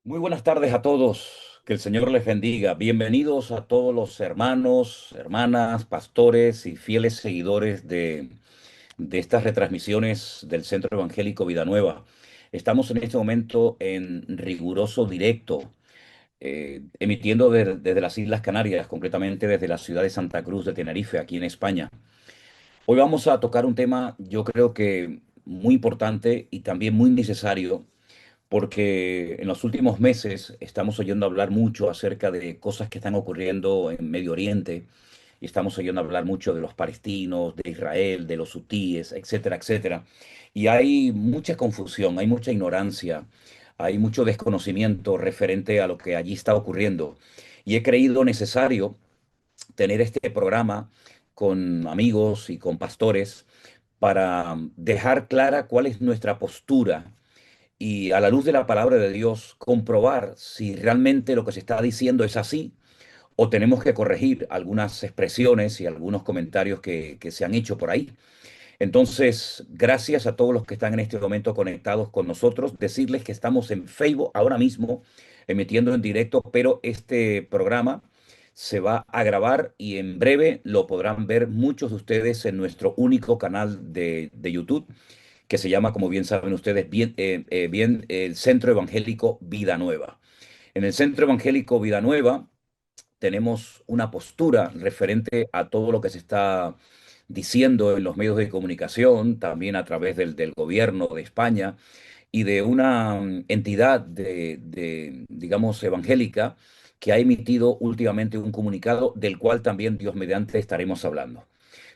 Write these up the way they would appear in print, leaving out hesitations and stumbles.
Muy buenas tardes a todos. Que el Señor les bendiga. Bienvenidos a todos los hermanos, hermanas, pastores y fieles seguidores de estas retransmisiones del Centro Evangélico Vida Nueva. Estamos en este momento en riguroso directo, emitiendo desde las Islas Canarias, concretamente desde la ciudad de Santa Cruz de Tenerife, aquí en España. Hoy vamos a tocar un tema, yo creo que muy importante y también muy necesario porque en los últimos meses estamos oyendo hablar mucho acerca de cosas que están ocurriendo en Medio Oriente y estamos oyendo hablar mucho de los palestinos, de Israel, de los hutíes, etcétera, etcétera. Y hay mucha confusión, hay mucha ignorancia, hay mucho desconocimiento referente a lo que allí está ocurriendo. Y he creído necesario tener este programa con amigos y con pastores para dejar clara cuál es nuestra postura y a la luz de la palabra de Dios comprobar si realmente lo que se está diciendo es así o tenemos que corregir algunas expresiones y algunos comentarios que se han hecho por ahí. Entonces, gracias a todos los que están en este momento conectados con nosotros, decirles que estamos en Facebook ahora mismo emitiendo en directo, pero este programa se va a grabar y en breve lo podrán ver muchos de ustedes en nuestro único canal de YouTube que se llama, como bien saben ustedes, bien el Centro Evangélico Vida Nueva. En el Centro Evangélico Vida Nueva tenemos una postura referente a todo lo que se está diciendo en los medios de comunicación, también a través del gobierno de España y de una entidad digamos, evangélica que ha emitido últimamente un comunicado del cual también Dios mediante estaremos hablando.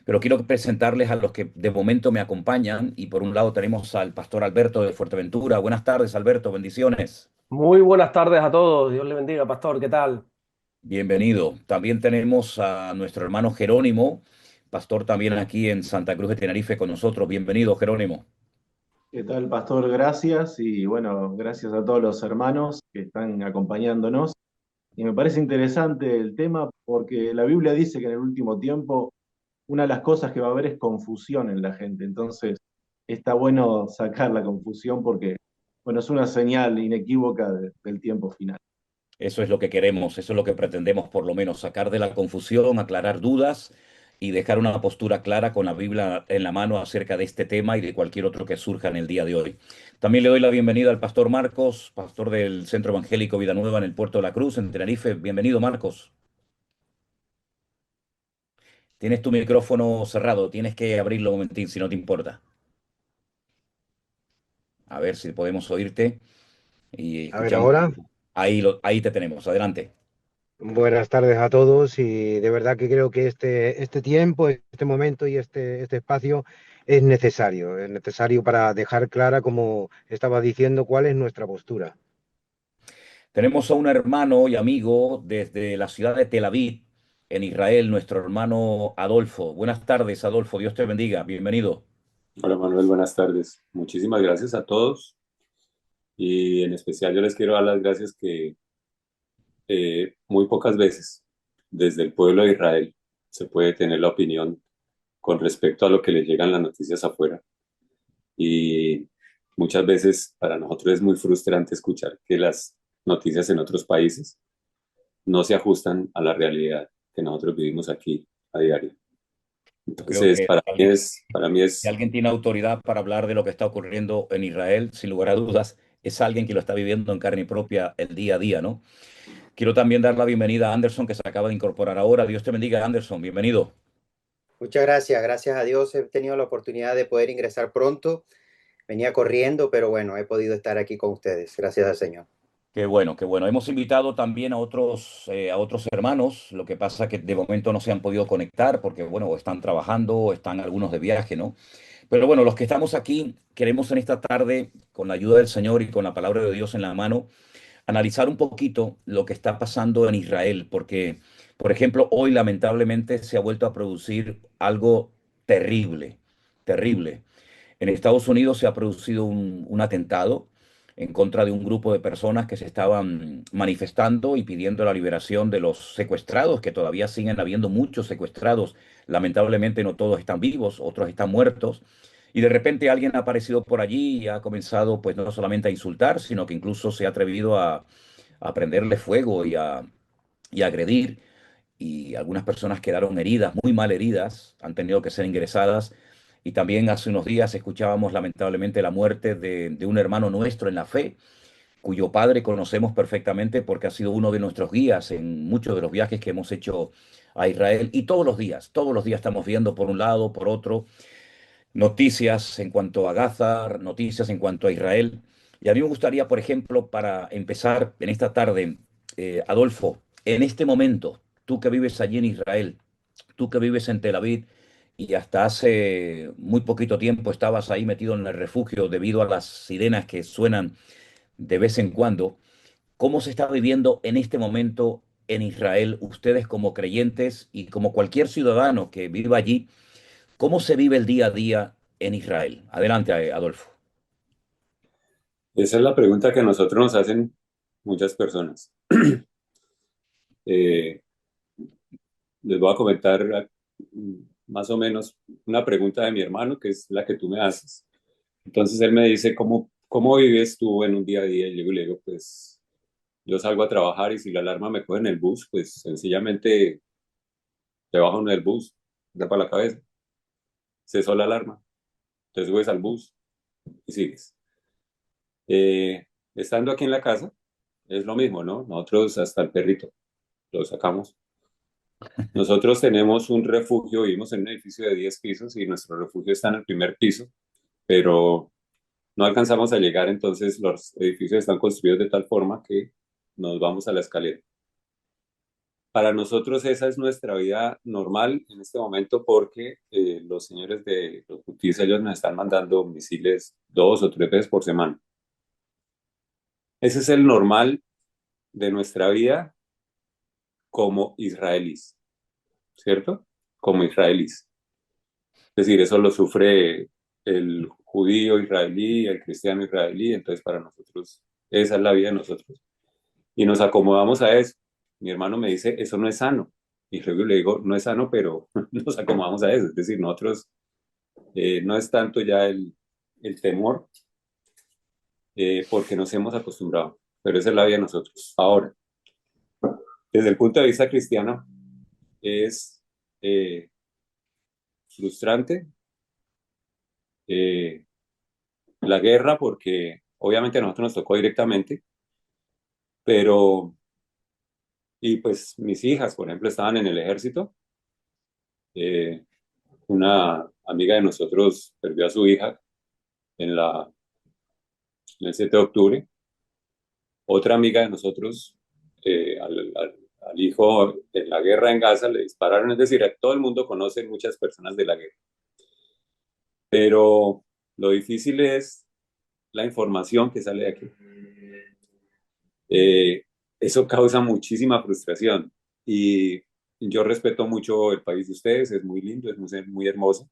Pero quiero presentarles a los que de momento me acompañan y por un lado tenemos al pastor Alberto de Fuerteventura. Buenas tardes, Alberto, bendiciones. Muy buenas tardes a todos. Dios le bendiga, pastor. ¿Qué tal? Bienvenido. También tenemos a nuestro hermano Jerónimo, pastor también aquí en Santa Cruz de Tenerife con nosotros. Bienvenido, Jerónimo. ¿Qué tal, pastor? Gracias y bueno, gracias a todos los hermanos que están acompañándonos. Y me parece interesante el tema porque la Biblia dice que en el último tiempo una de las cosas que va a haber es confusión en la gente. Entonces, está bueno sacar la confusión porque, bueno, es una señal inequívoca del tiempo final. Eso es lo que queremos, eso es lo que pretendemos por lo menos, sacar de la confusión, aclarar dudas y dejar una postura clara con la Biblia en la mano acerca de este tema y de cualquier otro que surja en el día de hoy. También le doy la bienvenida al pastor Marcos, pastor del Centro Evangélico Vida Nueva en el Puerto de la Cruz, en Tenerife. Bienvenido, Marcos. Tienes tu micrófono cerrado, tienes que abrirlo un momentín si no te importa. A ver si podemos oírte y A ver, escuchamos. ahora, Ahí, ahí te tenemos, adelante. buenas tardes a todos y de verdad que creo que este tiempo, este momento y este espacio es necesario para dejar clara, como estaba diciendo, cuál es nuestra postura. Tenemos a un hermano y amigo desde la ciudad de Tel Aviv, en Israel, nuestro hermano Adolfo. Buenas tardes, Adolfo. Dios te bendiga. Bienvenido. Hola Manuel, buenas tardes. Muchísimas gracias a todos y en especial yo les quiero dar las gracias que muy pocas veces desde el pueblo de Israel se puede tener la opinión con respecto a lo que les llegan las noticias afuera y muchas veces para nosotros es muy frustrante escuchar que las noticias en otros países no se ajustan a la realidad que nosotros vivimos aquí a diario. Yo creo Entonces, que para mí si es alguien tiene autoridad para hablar de lo que está ocurriendo en Israel, sin lugar a dudas, es alguien que lo está viviendo en carne propia el día a día, ¿no? Quiero también dar la bienvenida a Anderson, que se acaba de incorporar ahora. Dios te bendiga, Anderson. Bienvenido. Muchas gracias, gracias a Dios he tenido la oportunidad de poder ingresar pronto. Venía corriendo, pero bueno, he podido estar aquí con ustedes. Gracias al Señor. Qué bueno, qué bueno. Hemos invitado también a otros hermanos. Lo que pasa que de momento no se han podido conectar porque, bueno, o están trabajando o están algunos de viaje, ¿no? Pero bueno, los que estamos aquí queremos en esta tarde, con la ayuda del Señor y con la palabra de Dios en la mano, analizar un poquito lo que está pasando en Israel, porque, por ejemplo, hoy lamentablemente se ha vuelto a producir algo terrible, terrible. En Estados Unidos se ha producido un atentado en contra de un grupo de personas que se estaban manifestando y pidiendo la liberación de los secuestrados, que todavía siguen habiendo muchos secuestrados. Lamentablemente no todos están vivos, otros están muertos. y de repente alguien ha aparecido por allí y ha comenzado pues no solamente a insultar, sino que incluso se ha atrevido a prenderle fuego y a agredir, y algunas personas quedaron heridas, muy mal heridas, han tenido que ser ingresadas. Y también hace unos días escuchábamos lamentablemente la muerte de un hermano nuestro en la fe, cuyo padre conocemos perfectamente porque ha sido uno de nuestros guías en muchos de los viajes que hemos hecho a Israel. Y todos los días estamos viendo por un lado, por otro, noticias en cuanto a Gaza, noticias en cuanto a Israel. Y a mí me gustaría, por ejemplo, para empezar en esta tarde, Adolfo, en este momento, tú que vives allí en Israel, tú que vives en Tel Aviv y hasta hace muy poquito tiempo estabas ahí metido en el refugio debido a las sirenas que suenan de vez en cuando, ¿cómo se está viviendo en este momento en Israel, ustedes como creyentes y como cualquier ciudadano que viva allí? ¿Cómo se vive el día a día en Israel? Adelante, Adolfo. Esa es la pregunta que a nosotros nos hacen muchas personas. Eh, Les voy a comentar más o menos una pregunta de mi hermano, que es la que tú me haces. Entonces él me dice, ¿cómo vives tú en un día a día? Y yo le digo, pues yo salgo a trabajar y si la alarma me coge en el bus, pues sencillamente te bajo en el bus, da para la cabeza, cesó la alarma, te subes al bus y sigues. Estando aquí en la casa, es lo mismo, ¿no? Nosotros hasta el perrito lo sacamos. Nosotros tenemos un refugio, vivimos en un edificio de 10 pisos y nuestro refugio está en el primer piso, pero no alcanzamos a llegar, entonces los edificios están construidos de tal forma que nos vamos a la escalera. Para nosotros esa es nuestra vida normal en este momento porque los señores de los Houthis, ellos nos están mandando misiles 2 o 3 veces por semana. Ese es el normal de nuestra vida como israelíes, ¿cierto? Como israelíes. Es decir, eso lo sufre el judío israelí, el cristiano israelí, entonces para nosotros esa es la vida de nosotros. Y nos acomodamos a eso. Mi hermano me dice, eso no es sano. Y luego le digo, no es sano, pero nos acomodamos a eso. Es decir, nosotros no es tanto ya el temor, porque nos hemos acostumbrado, pero esa es la vida de nosotros. Ahora, desde el punto de vista cristiano, es eh, frustrante eh, la guerra porque obviamente a nosotros nos tocó directamente, pero, y pues mis hijas, por ejemplo, estaban en el ejército. Eh, una amiga de nosotros perdió a su hija en en el 7 de octubre. Otra amiga de nosotros, al hijo en la guerra en Gaza, le dispararon. Es decir, todo el mundo conoce muchas personas de la guerra. Pero lo difícil es la información que sale de aquí. Eh, Eso causa muchísima frustración. Y yo respeto mucho el país de ustedes, es muy lindo, es muy hermoso.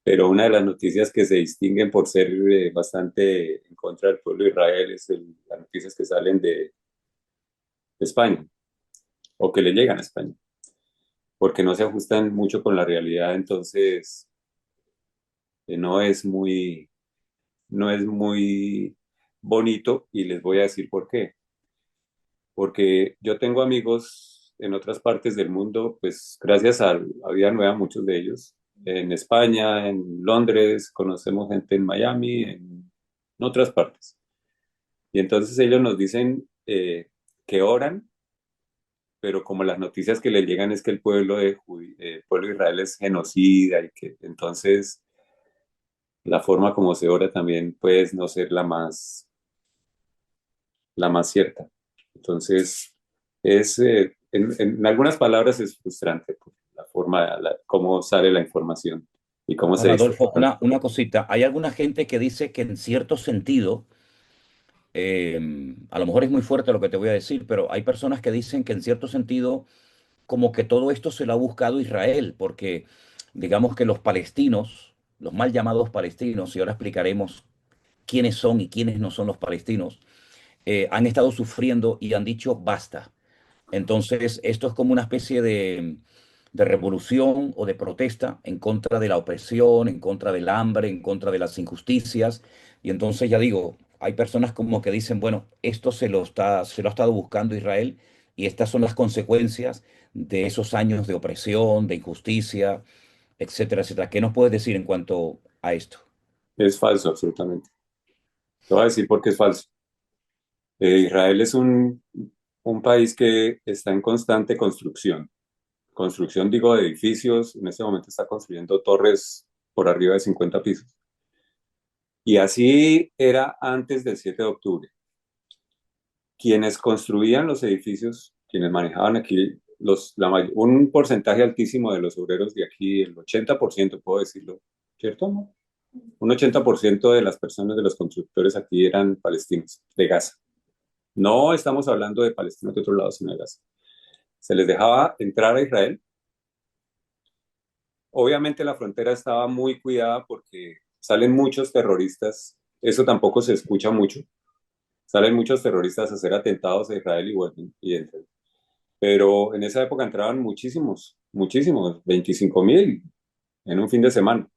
Pero una de las noticias que se distinguen por ser bastante en contra del pueblo de Israel es las noticias que salen de España o que le llegan a España, porque no se ajustan mucho con la realidad, entonces no es no es muy bonito y les voy a decir por qué. Porque yo tengo amigos en otras partes del mundo, pues gracias a Vida Nueva, muchos de ellos, en España, en Londres, conocemos gente en Miami, en otras partes. Y entonces ellos nos dicen que oran, pero como las noticias que les llegan es que el pueblo de Israel es genocida y que entonces la forma como se ora también puede no ser la más cierta. Entonces, en algunas palabras es frustrante por la forma, cómo sale la información y cómo se Ahora, dice. Adolfo, una cosita. Hay alguna gente que dice que en cierto sentido, a lo mejor es muy fuerte lo que te voy a decir, pero hay personas que dicen que en cierto sentido, como que todo esto se lo ha buscado Israel, porque digamos que los palestinos, los mal llamados palestinos, y ahora explicaremos quiénes son y quiénes no son los palestinos, han estado sufriendo y han dicho basta. Entonces, esto es como una especie de revolución o de protesta en contra de la opresión, en contra del hambre, en contra de las injusticias. Y entonces ya digo, hay personas como que dicen, bueno, esto se lo ha estado buscando Israel y estas son las consecuencias de esos años de opresión, de injusticia, etcétera, etcétera. ¿Qué nos puedes decir en cuanto a esto? Es falso, absolutamente. Te voy a decir por qué es falso. Israel es un país que está en constante construcción. Construcción, digo, de edificios. En este momento está construyendo torres por arriba de 50 pisos. Y así era antes del 7 de octubre. Quienes construían los edificios, quienes manejaban aquí, un porcentaje altísimo de los obreros de aquí, el 80%, puedo decirlo, ¿cierto? ¿No? Un 80% de las personas, de los constructores aquí eran palestinos, de Gaza. No estamos hablando de palestinos de otro lado, sino de Gaza. Se les dejaba entrar a Israel. Obviamente la frontera estaba muy cuidada porque salen muchos terroristas, eso tampoco se escucha mucho, salen muchos terroristas a hacer atentados a Israel y vuelven y entran. Pero en esa época entraban muchísimos, muchísimos, 25.000 en un fin de semana.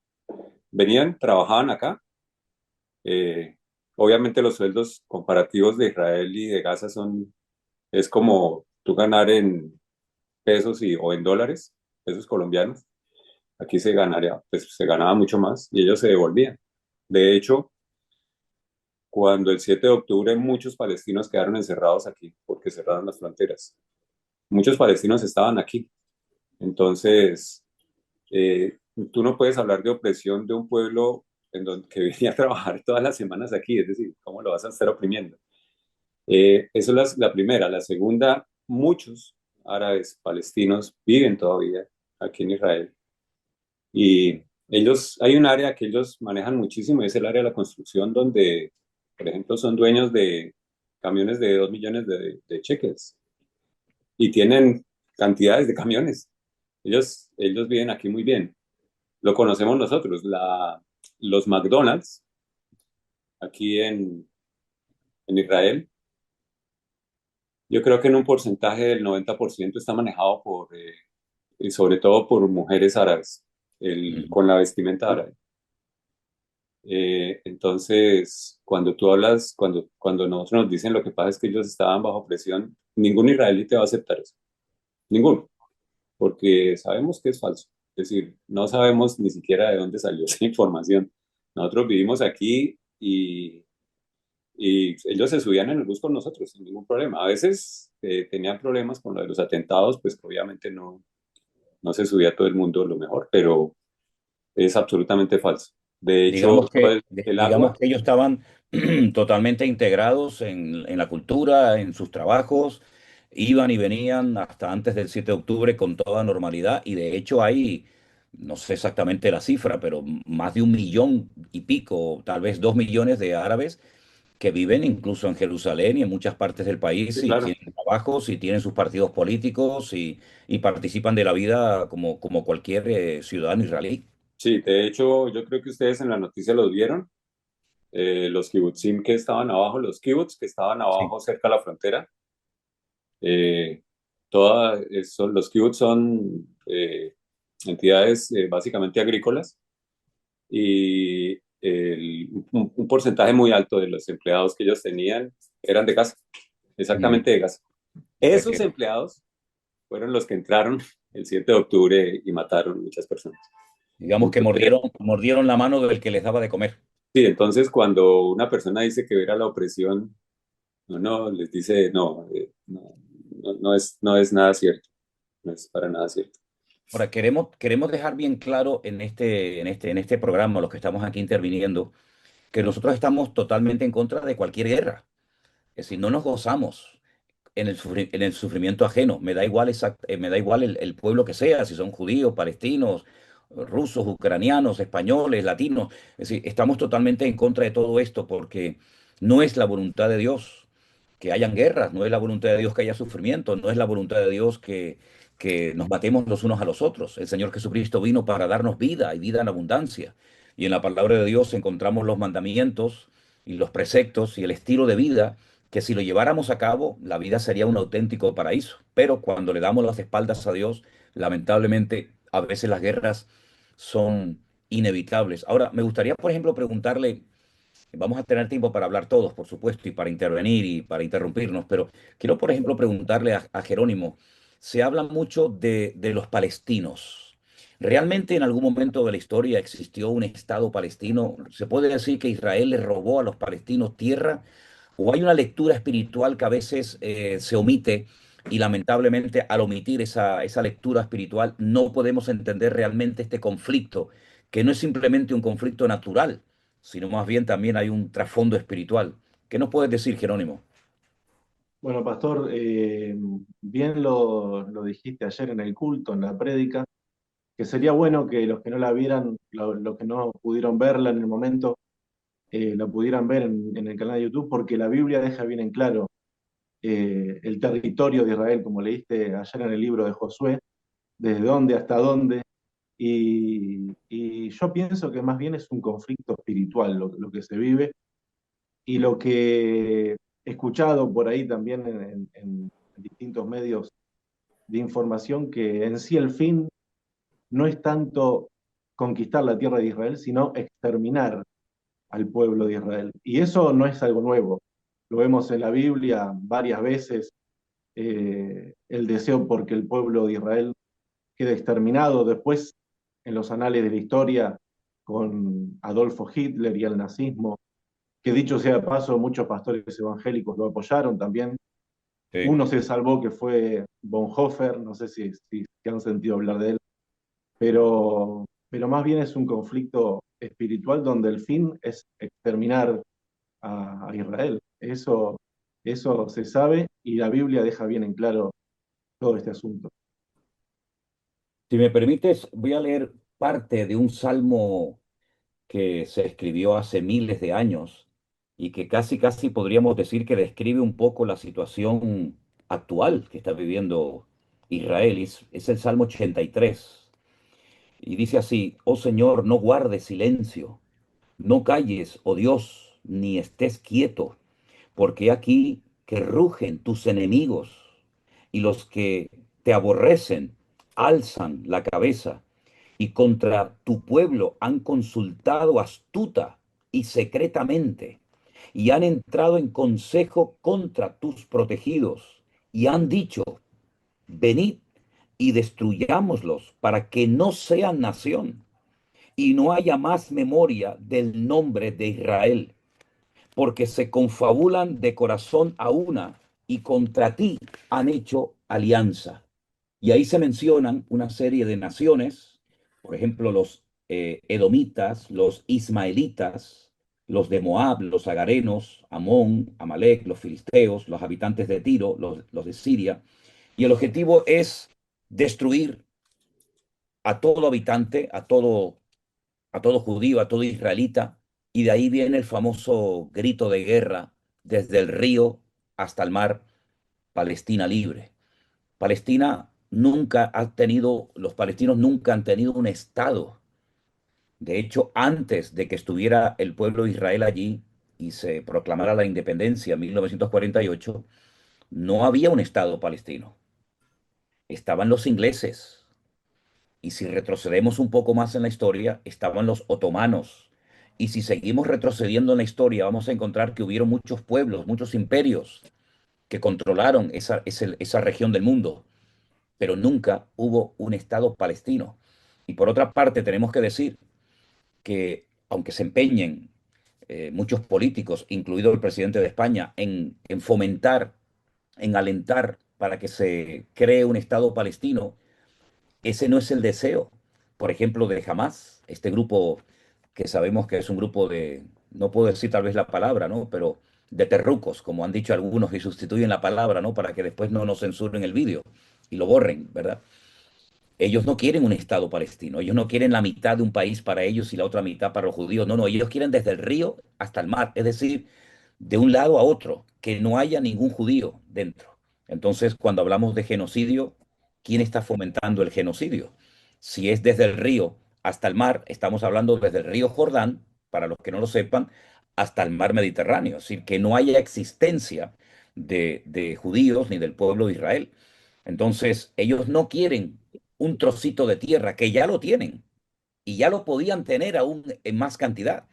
Venían, trabajaban acá. Eh, Obviamente los sueldos comparativos de Israel y de Gaza es como tú ganar en pesos o en dólares, pesos colombianos. Aquí se ganaría, pues se ganaba mucho más y ellos se devolvían. De hecho, cuando el 7 de octubre muchos palestinos quedaron encerrados aquí porque cerraron las fronteras. Muchos palestinos estaban aquí. Entonces, eh, tú no puedes hablar de opresión de un pueblo que venía a trabajar todas las semanas aquí, es decir, ¿cómo lo vas a estar oprimiendo? Eso es la primera. La segunda, muchos árabes palestinos viven todavía aquí en Israel y hay un área que ellos manejan muchísimo y es el área de la construcción donde, por ejemplo, son dueños de camiones de 2 millones de cheques y tienen cantidades de camiones. Ellos viven aquí muy bien. Lo conocemos nosotros, los McDonald's, aquí en Israel. Yo creo que en un porcentaje del 90% está manejado y sobre todo por mujeres árabes, Ujú. con la vestimenta árabe. Entonces, cuando tú hablas, cuando nosotros nos dicen lo que pasa es que ellos estaban bajo presión, ningún israelí te va a aceptar eso. Ninguno, porque sabemos que es falso. Es decir, no sabemos ni siquiera de dónde salió esa información. Nosotros vivimos aquí y ellos se subían en el bus con nosotros sin ningún problema. A veces tenían problemas con lo de los atentados, pues que obviamente no se subía todo el mundo lo mejor, pero es absolutamente falso. De hecho, Digamos que, el digamos agua, que ellos estaban totalmente integrados en la cultura, en sus trabajos, iban y venían hasta antes del 7 de octubre con toda normalidad y de hecho hay, no sé exactamente la cifra, pero más de 1 millón y pico, tal vez 2 millones de árabes que viven incluso en Jerusalén y en muchas partes del país sí, y claro, tienen trabajos y tienen sus partidos políticos y participan de la vida como cualquier ciudadano israelí. sí, de hecho, yo creo que ustedes en la noticia los vieron, los kibutzim que estaban abajo, los kibbutz que estaban Sí. abajo cerca de la frontera. Eh, los kibbutz son entidades básicamente agrícolas y un porcentaje muy alto de los empleados que ellos tenían eran de Gaza, Mm. exactamente de Gaza. O sea Esos que empleados fueron los que entraron el 7 de octubre y mataron muchas personas. digamos que Entonces, mordieron la mano del que les daba de comer. sí, entonces cuando una persona dice que era la opresión, uno les dice, no, no es nada cierto, no es para nada cierto. Ahora, queremos dejar bien claro en este programa, los que estamos aquí interviniendo, que nosotros estamos totalmente en contra de cualquier guerra. Es decir, no nos gozamos en el sufrimiento ajeno. Me da igual el pueblo que sea, si son judíos, palestinos, rusos, ucranianos, españoles, latinos. Es decir, estamos totalmente en contra de todo esto porque no es la voluntad de Dios que hayan guerras, no es la voluntad de Dios que haya sufrimiento, no es la voluntad de Dios que nos matemos los unos a los otros. El Señor Jesucristo vino para darnos vida y vida en abundancia. Y en la palabra de Dios encontramos los mandamientos y los preceptos y el estilo de vida que si lo lleváramos a cabo, la vida sería un auténtico paraíso. Pero cuando le damos las espaldas a Dios, lamentablemente, a veces las guerras son inevitables. Ahora, me gustaría, por ejemplo, preguntarle, vamos a tener tiempo para hablar todos, por supuesto, y para intervenir y para interrumpirnos, pero quiero, por ejemplo, preguntarle a Jerónimo, se habla mucho de los palestinos. ¿Realmente en algún momento de la historia existió un Estado palestino? ¿Se puede decir que Israel le robó a los palestinos tierra? ¿O hay una lectura espiritual que a veces se omite y lamentablemente al omitir esa lectura espiritual no podemos entender realmente este conflicto, que no es simplemente un conflicto natural, sino más bien también hay un trasfondo espiritual? ¿Qué nos puedes decir, Jerónimo? Bueno, pastor, bien lo dijiste ayer en el culto, en la prédica, que sería bueno que los que no la vieran, los que no pudieron verla en el momento, la pudieran ver en el canal de YouTube, porque la Biblia deja bien en claro el territorio de Israel, como leíste ayer en el libro de Josué, desde dónde hasta dónde. Y yo pienso que más bien es un conflicto espiritual lo que se vive y lo que he escuchado por ahí también en distintos medios de información, que en sí el fin no es tanto conquistar la tierra de Israel, sino exterminar al pueblo de Israel. Y eso no es algo nuevo. Lo vemos en la Biblia varias veces, el deseo porque el pueblo de Israel quede exterminado. Después, en los anales de la historia, con Adolfo Hitler y el nazismo, que dicho sea de paso, muchos pastores evangélicos lo apoyaron también. Sí. Uno se salvó, que fue Bonhoeffer, no sé si han sentido hablar de él, pero más bien es un conflicto espiritual donde el fin es exterminar a Israel. Eso se sabe y la Biblia deja bien en claro todo este asunto. Si me permites, voy a leer parte de un salmo que se escribió hace miles de años y que casi, casi podríamos decir que describe un poco la situación actual que está viviendo Israel. Es el Salmo 83. Y dice así: Oh Señor, no guardes silencio, no calles, oh Dios, ni estés quieto, porque aquí que rugen tus enemigos y los que te aborrecen alzan la cabeza y contra tu pueblo han consultado astuta y secretamente y han entrado en consejo contra tus protegidos y han dicho: venid y destruyámoslos para que no sean nación y no haya más memoria del nombre de Israel, porque se confabulan de corazón a una y contra ti han hecho alianza. Y ahí se mencionan una serie de naciones, por ejemplo, los edomitas, los ismaelitas, los de Moab, los agarenos, Amón, Amalek, los filisteos, los habitantes de Tiro, los de Siria. Y el objetivo es destruir a todo habitante, a todo judío, a todo israelita, y de ahí viene el famoso grito de guerra desde el río hasta el mar: Palestina libre. Palestina nunca ha tenido, los palestinos nunca han tenido un estado. De hecho, antes de que estuviera el pueblo de Israel allí y se proclamara la independencia en 1948, no había un estado palestino. Estaban los ingleses. Y si retrocedemos un poco más en la historia, estaban los otomanos. Y si seguimos retrocediendo en la historia, vamos a encontrar que hubieron muchos pueblos, muchos imperios que controlaron esa región del mundo, pero nunca hubo un Estado palestino. Y por otra parte, tenemos que decir que aunque se empeñen muchos políticos, incluido el presidente de España, en fomentar, en alentar para que se cree un Estado palestino, ese no es el deseo, por ejemplo, de Hamas, este grupo que sabemos que es un grupo de, no puedo decir tal vez la palabra, ¿no? Pero de terrucos, como han dicho algunos, y sustituyen la palabra, ¿no? Para que después no nos censuren el vídeo y lo borren, ¿verdad? Ellos no quieren un Estado palestino, ellos no quieren la mitad de un país para ellos y la otra mitad para los judíos, no, no, ellos quieren desde el río hasta el mar, es decir, de un lado a otro, que no haya ningún judío dentro. Entonces, cuando hablamos de genocidio, ¿quién está fomentando el genocidio? Si es desde el río hasta el mar, estamos hablando desde el río Jordán, para los que no lo sepan, hasta el mar Mediterráneo, es decir, que no haya existencia de judíos ni del pueblo de Israel. Entonces, ellos no quieren un trocito de tierra que ya lo tienen y ya lo podían tener aún en más cantidad.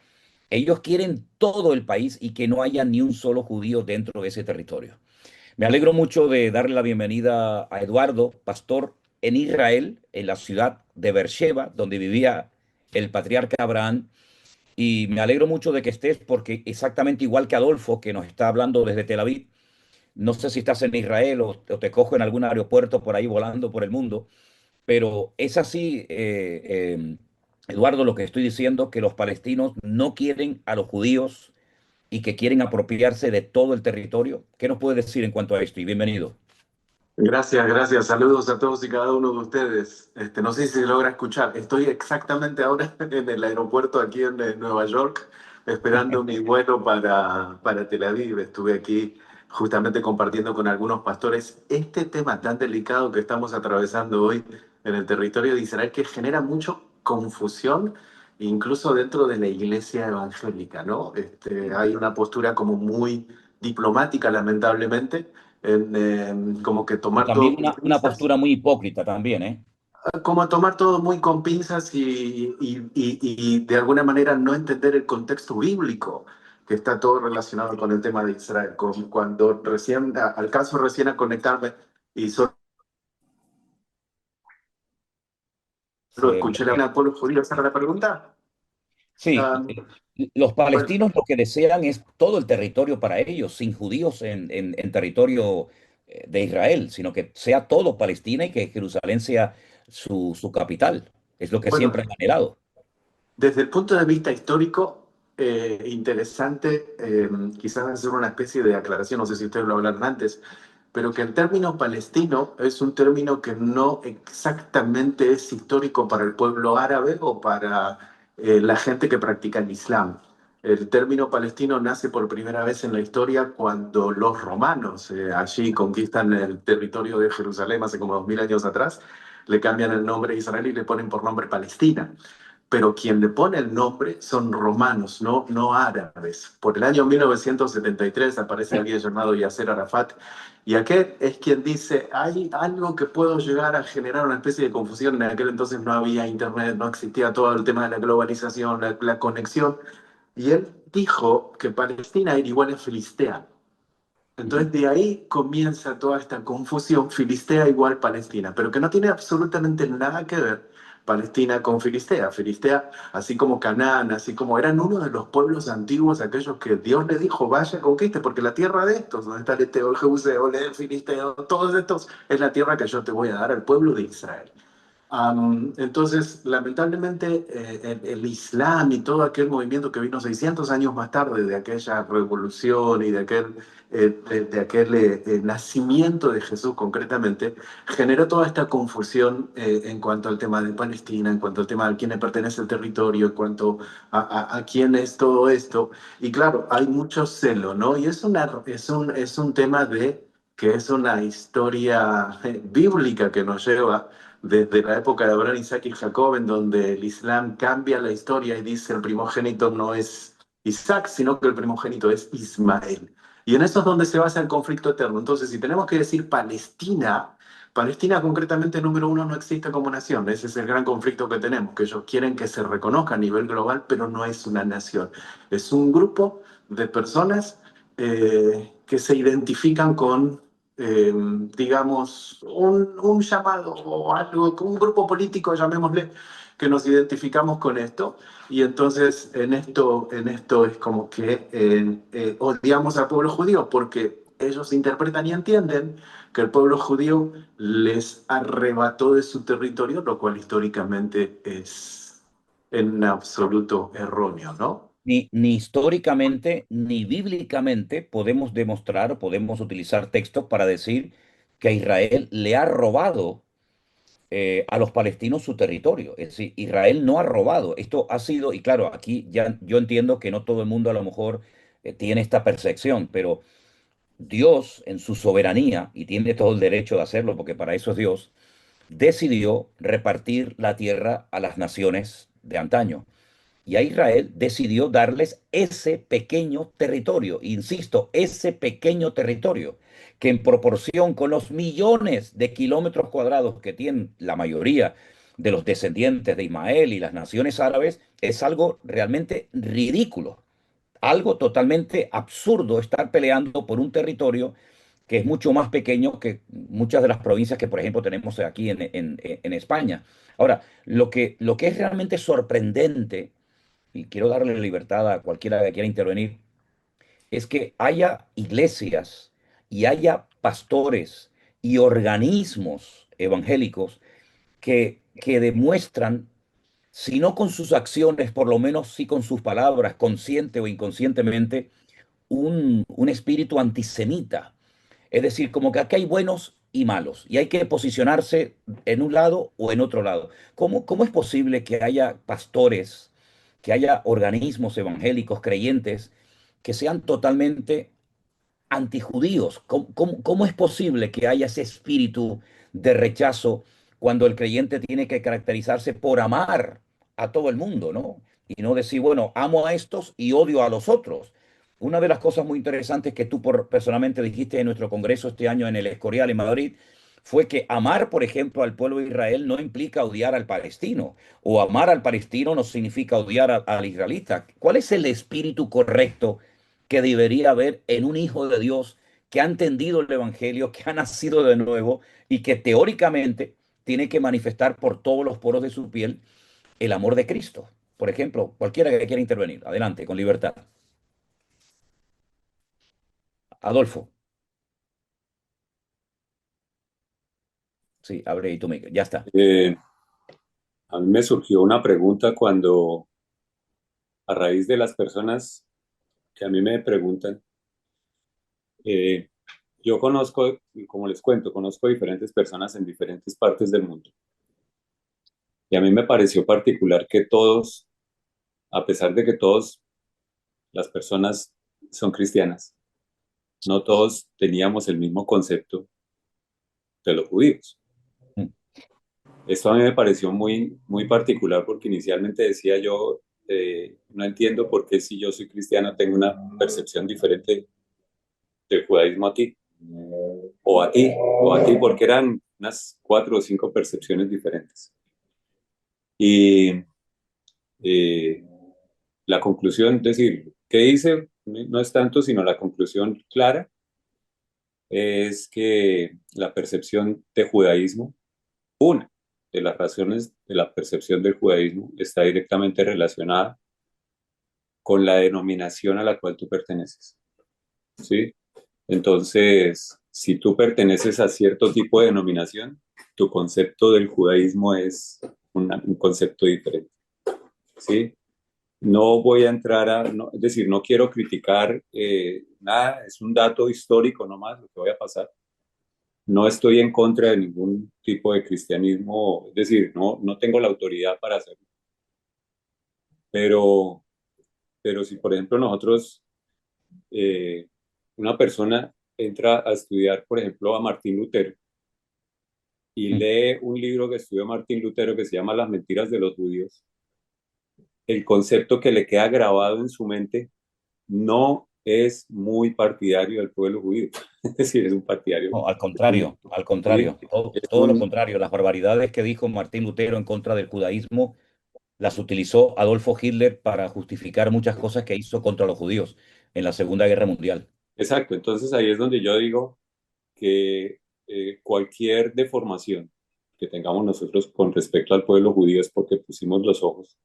Ellos quieren todo el país y que no haya ni un solo judío dentro de ese territorio. Me alegro mucho de darle la bienvenida a Eduardo, pastor en Israel, en la ciudad de Beersheba, donde vivía el patriarca Abraham. Y me alegro mucho de que estés porque exactamente igual que Adolfo, que nos está hablando desde Tel Aviv, no sé si estás en Israel o te cojo en algún aeropuerto por ahí volando por el mundo, pero es así, Eduardo, lo que estoy diciendo, que los palestinos no quieren a los judíos y que quieren apropiarse de todo el territorio. ¿Qué nos puede decir en cuanto a esto? Y bienvenido. Gracias, gracias. Saludos a todos y cada uno de ustedes. No sé si se logra escuchar. Estoy exactamente ahora en el aeropuerto aquí en Nueva York, esperando mi vuelo para Tel Aviv. Estuve aquí justamente compartiendo con algunos pastores este tema tan delicado que estamos atravesando hoy en el territorio de Israel, que genera mucho confusión, incluso dentro de la iglesia evangélica, ¿no? Hay una postura como muy diplomática, lamentablemente como que Y tomar también todo con una pinzas, postura muy hipócrita también, ¿eh? como tomar todo muy con pinzas y de alguna manera no entender el contexto bíblico que está todo relacionado con el tema de Israel. Cuando recién, alcanzo recién a conectarme y solo Se escuché bloquea. la pueblo judío, ¿esa era la pregunta? Sí, Um, los pues palestinos lo que desean es todo el territorio para ellos, sin judíos en territorio de Israel, sino que sea todo Palestina y que Jerusalén sea su capital. Es lo que bueno, siempre han anhelado. desde el punto de vista histórico, interesante, quizás hacer una especie de aclaración, no sé si ustedes lo hablaron antes, pero que el término palestino es un término que no exactamente es histórico para el pueblo árabe o para la gente que practica el Islam. El término palestino nace por primera vez en la historia cuando los romanos allí conquistan el territorio de Jerusalén hace como 2000 años atrás, le cambian el nombre a Israel y le ponen por nombre Palestina, pero quien le pone el nombre son romanos, no árabes. Por el año 1973 aparece alguien llamado Yasser Arafat, y aquel es quien dice, hay algo que puedo llegar a generar una especie de confusión. En aquel entonces no había internet, no existía todo el tema de la globalización, la conexión, y él dijo que Palestina era igual a Filistea. Ujú. Entonces de ahí comienza toda esta confusión, Filistea igual Palestina, pero que no tiene absolutamente nada que ver Palestina con Filistea. Filistea, así como Canaán, así como eran uno de los pueblos antiguos, aquellos que Dios le dijo, vaya, conquiste, porque la tierra de estos, donde está el Eteo, el Jebuseo, el Filisteo, todos estos, es la tierra que yo te voy a dar al pueblo de Israel. Entonces, lamentablemente, el Islam y todo aquel movimiento que vino 600 años más tarde de aquella revolución y de aquel nacimiento de Jesús concretamente, generó toda esta confusión en cuanto al tema de Palestina, en cuanto al tema de quién le pertenece el territorio, en cuanto a quién es todo esto. Y claro, hay mucho celo, ¿no? Y es un tema que es una historia bíblica que nos lleva desde la época de Abraham, Isaac y Jacob, en donde el Islam cambia la historia y dice el primogénito no es Isaac, sino que el primogénito es Ismael. Y en eso es donde se basa el conflicto eterno. Entonces, si tenemos que decir Palestina, Palestina concretamente número uno no existe como nación. Ese es el gran conflicto que tenemos, que ellos quieren que se reconozca a nivel global, pero no es una nación. Es un grupo de personas que se identifican con digamos, un llamado o algo, un grupo político, llamémosle, que nos identificamos con esto. Y entonces en esto es como que odiamos al pueblo judío porque ellos interpretan y entienden que el pueblo judío les arrebató de su territorio, lo cual históricamente es en absoluto erróneo, ¿no? Ni históricamente ni bíblicamente podemos demostrar, podemos utilizar textos para decir que a Israel le ha robado a los palestinos su territorio. Es decir, Israel no ha robado. Esto ha sido, y claro, aquí ya yo entiendo que no todo el mundo a lo mejor tiene esta percepción, pero Dios en su soberanía, y tiene todo el derecho de hacerlo porque para eso es Dios, decidió repartir la tierra a las naciones de antaño. Y a Israel decidió darles ese pequeño territorio, insisto, ese pequeño territorio, que en proporción con los millones de kilómetros cuadrados que tienen la mayoría de los descendientes de Ismael y las naciones árabes, es algo realmente ridículo, algo totalmente absurdo estar peleando por un territorio que es mucho más pequeño que muchas de las provincias que, por ejemplo, tenemos aquí en España. Ahora, lo que es realmente sorprendente, y quiero darle libertad a cualquiera que quiera intervenir, es que haya iglesias y haya pastores y organismos evangélicos que demuestran, si no con sus acciones, por lo menos sí con sus palabras, consciente o inconscientemente, un espíritu antisemita. Es decir, como que aquí hay buenos y malos y hay que posicionarse en un lado o en otro lado. ¿Cómo es posible que haya pastores, que haya organismos evangélicos creyentes que sean totalmente antijudíos? ¿Cómo es posible que haya ese espíritu de rechazo cuando el creyente tiene que caracterizarse por amar a todo el mundo, ¿no? Y no decir, bueno, amo a estos y odio a los otros. Una de las cosas muy interesantes que tú personalmente dijiste en nuestro congreso este año en el Escorial en Madrid fue que amar, por ejemplo, al pueblo de Israel no implica odiar al palestino, o amar al palestino no significa odiar al israelita. ¿Cuál es el espíritu correcto que debería haber en un hijo de Dios que ha entendido el Evangelio, que ha nacido de nuevo y que teóricamente tiene que manifestar por todos los poros de su piel el amor de Cristo? Por ejemplo, cualquiera que quiera intervenir, adelante, con libertad. Adolfo, sí, abre y tú, Miguel, ya está. A mí me surgió una pregunta cuando, a raíz de las personas que a mí me preguntan, eh, yo conozco, y como les cuento, conozco diferentes personas en diferentes partes del mundo. Y a mí me pareció particular que todos, a pesar de que todas las personas son cristianas, no todos teníamos el mismo concepto de los judíos. Esto a mí me pareció muy, muy particular porque inicialmente decía yo, no entiendo por qué si yo soy cristiano tengo una percepción diferente del judaísmo a ti, o a ti, o a ti, porque eran unas 4 o 5 percepciones diferentes. Y eh, la conclusión, es decir, ¿qué dice? No es tanto, sino la conclusión clara es que la percepción de judaísmo, una de las razones de la percepción del judaísmo está directamente relacionada con la denominación a la cual tú perteneces, ¿sí? Entonces, si tú perteneces a cierto tipo de denominación, tu concepto del judaísmo es un concepto diferente, ¿sí? No voy a entrar es decir, no quiero criticar nada, es un dato histórico nomás lo que voy a pasar. No estoy en contra de ningún tipo de cristianismo, es decir, no tengo la autoridad para hacerlo. Pero, pero si, por ejemplo, eh, una persona entra a estudiar, por ejemplo, a Martín Lutero y lee un libro que estudió Martín Lutero que se llama Las mentiras de los judíos, el concepto que le queda grabado en su mente no es muy partidario del pueblo judío. Es decir, es un partidario. No, al ¿Sí? contrario, Es todo lo contrario. Las barbaridades que dijo Martín Lutero en contra del judaísmo las utilizó Adolfo Hitler para justificar muchas cosas que hizo contra los judíos en la Segunda Guerra Mundial. exacto. Entonces ahí es donde yo digo que cualquier deformación que tengamos nosotros con respecto al pueblo judío es porque pusimos los ojos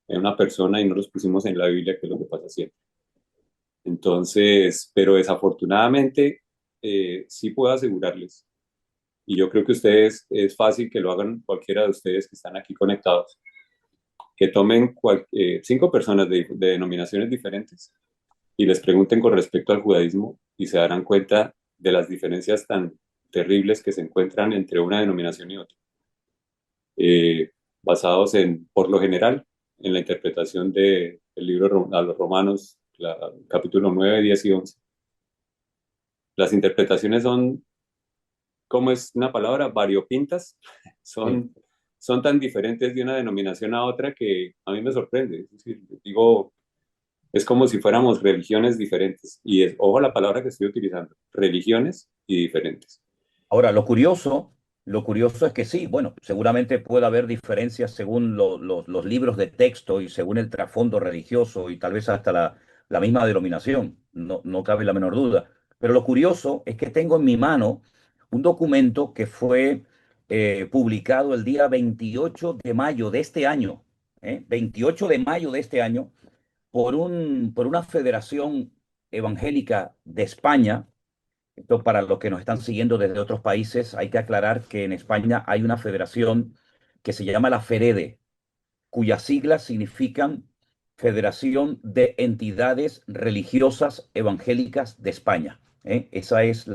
en una persona y no los pusimos en la Biblia, que es lo que pasa siempre. Entonces, pero desafortunadamente, sí puedo asegurarles, y yo creo que ustedes, es fácil que lo hagan cualquiera de ustedes que están aquí conectados, que tomen 5 personas de denominaciones diferentes y les pregunten con respecto al judaísmo y se darán cuenta de las diferencias tan terribles que se encuentran entre una denominación y otra, basados por lo general, en la interpretación del libro a los Romanos, capítulo 9, 10 y 11. Las interpretaciones son, ¿cómo es una palabra? Variopintas. Sí. Son, son tan diferentes de una denominación a otra que a mí me sorprende. Es decir, digo, es como si fuéramos religiones diferentes. Y es, ojo la palabra que estoy utilizando, religiones y diferentes. Ahora, lo curioso es que sí, bueno, seguramente puede haber diferencias según los libros de texto y según el trasfondo religioso y tal vez hasta la misma denominación, no, no cabe la menor duda. Pero lo curioso es que tengo en mi mano un documento que fue publicado el día 28 de mayo de este año, 28 de mayo de este año, por una federación evangélica de España. Esto para los que nos están siguiendo desde otros países, hay que aclarar que en España hay una federación que se llama la FEREDE, cuyas siglas significan Federación de Entidades Religiosas Evangélicas de España. Esa es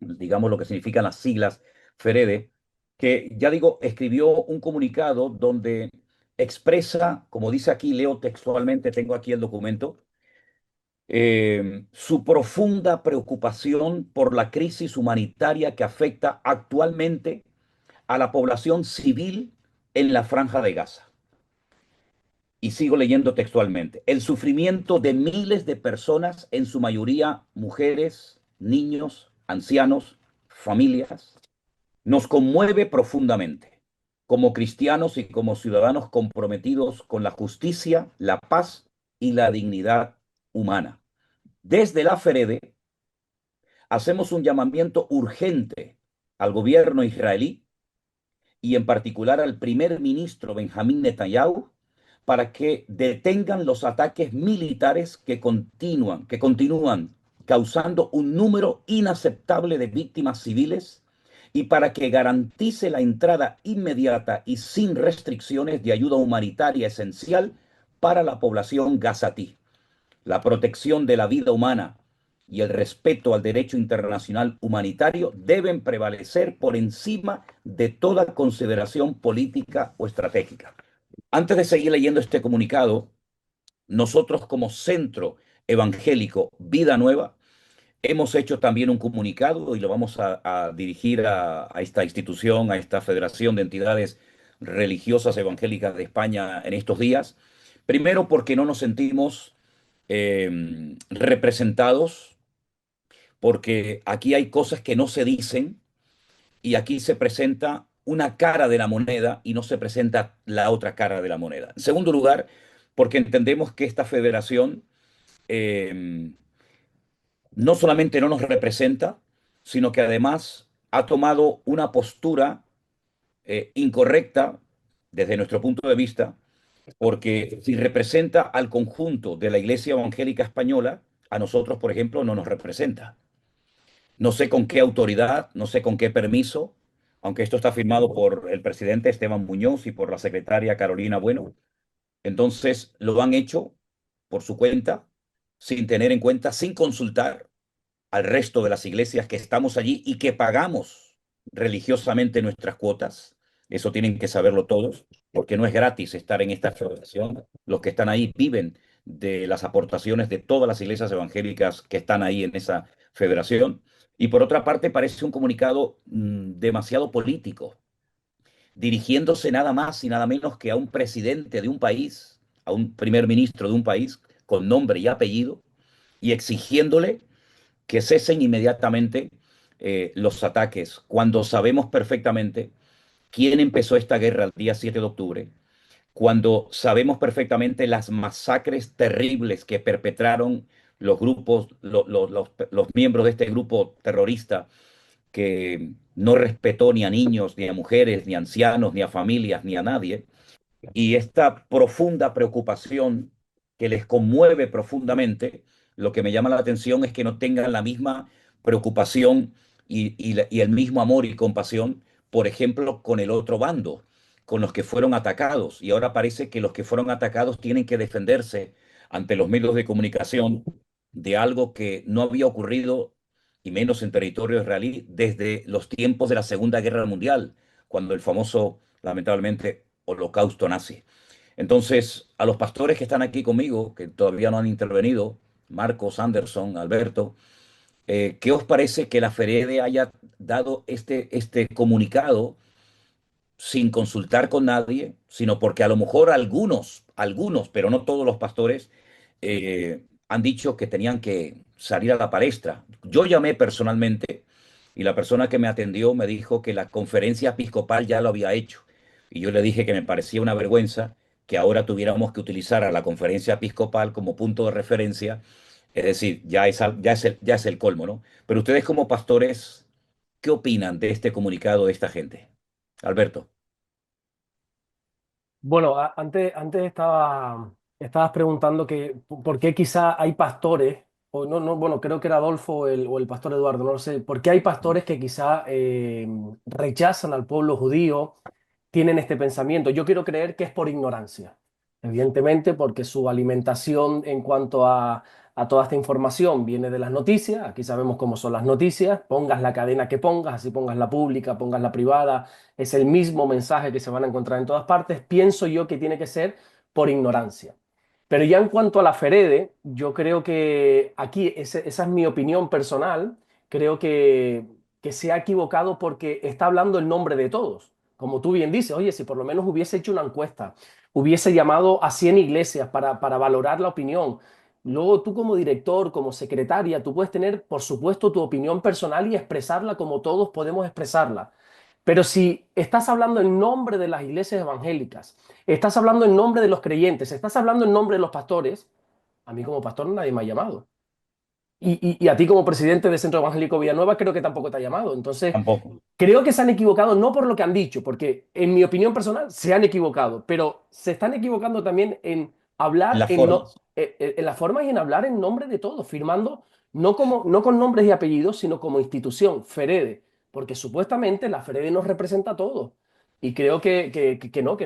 digamos, lo que significan las siglas FEREDE, que ya digo, escribió un comunicado donde expresa, como dice aquí, leo textualmente, tengo aquí el documento, su profunda preocupación por la crisis humanitaria que afecta actualmente a la población civil en la Franja de Gaza. Y sigo leyendo textualmente. El sufrimiento de miles de personas, en su mayoría mujeres, niños, ancianos, familias, nos conmueve profundamente como cristianos y como ciudadanos comprometidos con la justicia, la paz y la dignidad humana. Desde la FEREDE hacemos un llamamiento urgente al gobierno israelí y en particular al primer ministro Benjamín Netanyahu para que detengan los ataques militares que continúan causando un número inaceptable de víctimas civiles y para que garantice la entrada inmediata y sin restricciones de ayuda humanitaria esencial para la población gazatí. La protección de la vida humana y el respeto al derecho internacional humanitario deben prevalecer por encima de toda consideración política o estratégica. Antes de seguir leyendo este comunicado, nosotros como Centro Evangélico Vida Nueva hemos hecho también un comunicado y lo vamos a dirigir a esta institución, a esta Federación de Entidades Religiosas Evangélicas de España en estos días. Primero porque no nos sentimos representados, porque aquí hay cosas que no se dicen y aquí se presenta una cara de la moneda y no se presenta la otra cara de la moneda. En segundo lugar, porque entendemos que esta federación eh, no solamente no nos representa, sino que además ha tomado una postura incorrecta desde nuestro punto de vista, porque si representa al conjunto de la Iglesia Evangélica Española, a nosotros, por ejemplo, no nos representa. No sé con qué autoridad, no sé con qué permiso, aunque esto está firmado por el presidente Esteban Muñoz y por la secretaria Carolina Bueno. Entonces lo han hecho por su cuenta, sin tener en cuenta, sin consultar al resto de las iglesias que estamos allí y que pagamos religiosamente nuestras cuotas. Eso tienen que saberlo todos, porque no es gratis estar en esta federación. Los que están ahí viven de las aportaciones de todas las iglesias evangélicas que están ahí en esa federación. Y por otra parte, parece un comunicado demasiado político, dirigiéndose nada más y nada menos que a un presidente de un país, a un primer ministro de un país con nombre y apellido, y exigiéndole que cesen inmediatamente los ataques, cuando sabemos perfectamente quién empezó esta guerra el día 7 de octubre, cuando sabemos perfectamente las masacres terribles que perpetraron los grupos, los miembros de este grupo terrorista que no respetó ni a niños, ni a mujeres, ni a ancianos, ni a familias, ni a nadie, y esta profunda preocupación que les conmueve profundamente, lo que me llama la atención es que no tengan la misma preocupación y el mismo amor y compasión, por ejemplo, con el otro bando, con los que fueron atacados. Y ahora parece que los que fueron atacados tienen que defenderse ante los medios de comunicación de algo que no había ocurrido, y menos en territorio israelí, desde los tiempos de la Segunda Guerra Mundial, cuando el famoso, lamentablemente, holocausto nazi. Entonces, a los pastores que están aquí conmigo, que todavía no han intervenido, Marcos, Anderson, Alberto, ¿qué os parece que la FEREDE haya dado este comunicado sin consultar con nadie, sino porque a lo mejor algunos, pero no todos los pastores, han dicho que tenían que salir a la palestra. Yo llamé personalmente y la persona que me atendió me dijo que la conferencia episcopal ya lo había hecho. Y yo le dije que me parecía una vergüenza que ahora tuviéramos que utilizar a la conferencia episcopal como punto de referencia. Es decir, ya es el colmo, ¿no? Pero ustedes como pastores, ¿qué opinan de este comunicado de esta gente? Alberto. Bueno, antes estabas preguntando que por qué quizá hay pastores, o no, no, bueno, creo que era Adolfo o el pastor Eduardo, no lo sé, por qué hay pastores que quizá rechazan al pueblo judío, tienen este pensamiento. Yo quiero creer que es por ignorancia, evidentemente, porque su alimentación en cuanto a toda esta información viene de las noticias. Aquí sabemos cómo son las noticias, pongas la cadena que pongas, así pongas la pública, pongas la privada, es el mismo mensaje que se van a encontrar en todas partes. Pienso yo que tiene que ser por ignorancia. Pero ya en cuanto a la Ferede, yo creo que aquí, esa es mi opinión personal, creo que se ha equivocado porque está hablando en nombre de todos. Como tú bien dices, oye, si por lo menos hubiese hecho una encuesta, hubiese llamado a 100 iglesias para valorar la opinión. Luego tú como director, como secretaria, tú puedes tener, por supuesto, tu opinión personal y expresarla como todos podemos expresarla. Pero si estás hablando en nombre de las iglesias evangélicas, estás hablando en nombre de los creyentes, estás hablando en nombre de los pastores, a mí como pastor nadie me ha llamado. Y a ti como presidente del Centro Evangélico Villanueva creo que tampoco te ha llamado. Entonces, Tampoco. creo que se han equivocado no por lo que han dicho, porque en mi opinión personal se han equivocado, pero se están equivocando también en hablar Las formas. en la forma y en hablar en nombre de todos, firmando no con nombres y apellidos, sino como institución, Ferede, porque supuestamente la Ferede nos representa a todos. Y creo que no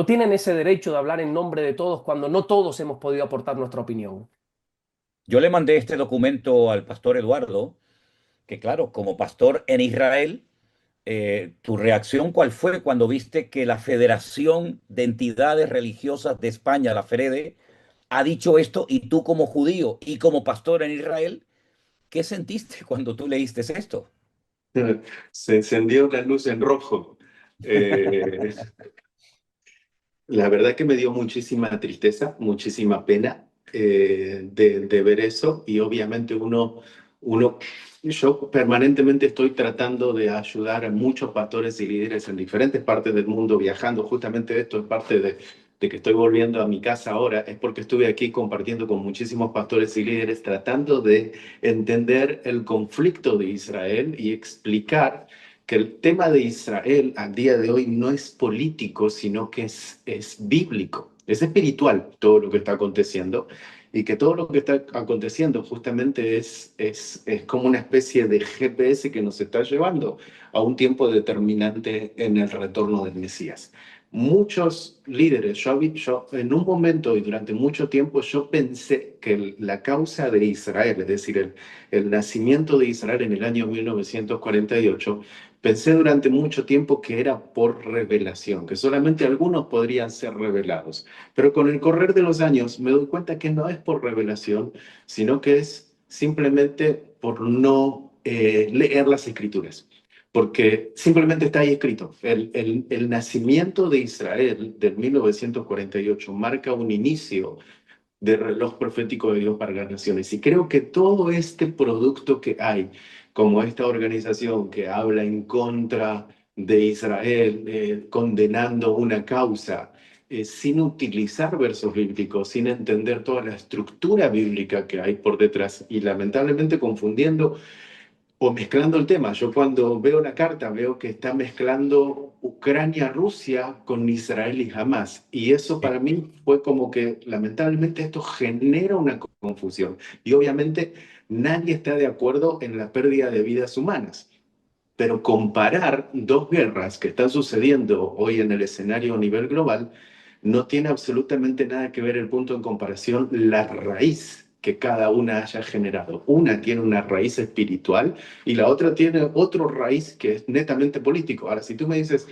tienen ese derecho de hablar en nombre de todos cuando no todos hemos podido aportar nuestra opinión. Yo le mandé este documento al pastor Eduardo, que claro, como pastor en Israel, ¿tu reacción cuál fue cuando viste que la Federación de Entidades Religiosas de España, la FEREDE, ha dicho esto y tú como judío y como pastor en Israel, ¿qué sentiste cuando tú leíste esto? Se encendió la luz en rojo. Eh, La verdad que me dio muchísima tristeza, muchísima pena de ver eso y obviamente yo permanentemente estoy tratando de ayudar a muchos pastores y líderes en diferentes partes del mundo viajando. Justamente esto es parte de que estoy volviendo a mi casa ahora, es porque estuve aquí compartiendo con muchísimos pastores y líderes tratando de entender el conflicto de Israel y explicar que el tema de Israel al día de hoy no es político, sino que es bíblico, es espiritual todo lo que está aconteciendo y que todo lo que está aconteciendo justamente es como una especie de GPS que nos está llevando a un tiempo determinante en el retorno del Mesías. Muchos líderes, yo en un momento y durante mucho tiempo yo pensé que la causa de Israel, es decir, el nacimiento de Israel en el año 1948, pensé durante mucho tiempo que era por revelación, que solamente algunos podrían ser revelados. Pero con el correr de los años me doy cuenta que no es por revelación, sino que es simplemente por no leer las escrituras. Porque simplemente está ahí escrito. El nacimiento de Israel del 1948 marca un inicio de reloj profético de Dios para las naciones. Y creo que todo este producto que hay, como esta organización que habla en contra de Israel, condenando una causa, sin utilizar versos bíblicos, sin entender toda la estructura bíblica que hay por detrás y lamentablemente confundiendo o mezclando el tema. Yo cuando veo la carta veo que está mezclando Ucrania-Rusia con Israel y Hamas. Y eso para mí fue como que lamentablemente esto genera una confusión. Y obviamente nadie está de acuerdo en la pérdida de vidas humanas. Pero comparar dos guerras que están sucediendo hoy en el escenario a nivel global no tiene absolutamente nada que ver el punto en comparación, la raíz que cada una haya generado. Una tiene una raíz espiritual y la otra tiene otro raíz que es netamente político. Ahora, si tú me dices,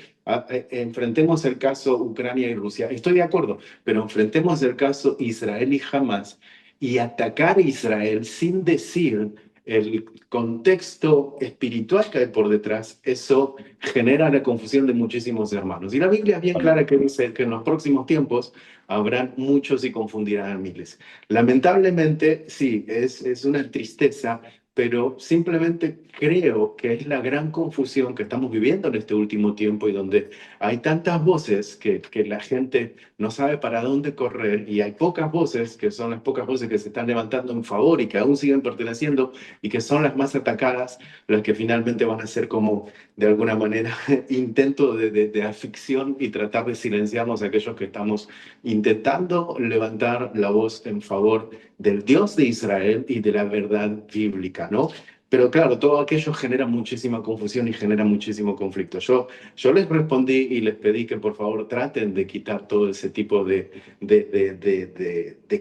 enfrentemos el caso Ucrania y Rusia, estoy de acuerdo, pero enfrentemos el caso Israel y Hamas y atacar a Israel sin decir el contexto espiritual que hay por detrás, eso genera la confusión de muchísimos hermanos. Y la Biblia es bien clara que dice que en los próximos tiempos habrán muchos y confundirán a miles. Lamentablemente, sí, es una tristeza, pero simplemente creo que es la gran confusión que estamos viviendo en este último tiempo y donde hay tantas voces que la gente no sabe para dónde correr y hay pocas voces, que son las pocas voces que se están levantando en favor y que aún siguen perteneciendo y que son las más atacadas, las que finalmente van a ser como, de alguna manera, intento de afición y tratar de silenciarnos a aquellos que estamos intentando levantar la voz en favor del Dios de Israel y de la verdad bíblica, ¿no? Pero claro, todo aquello genera muchísima confusión y genera muchísimo conflicto. Yo les respondí y les pedí que por favor traten de quitar todo ese tipo de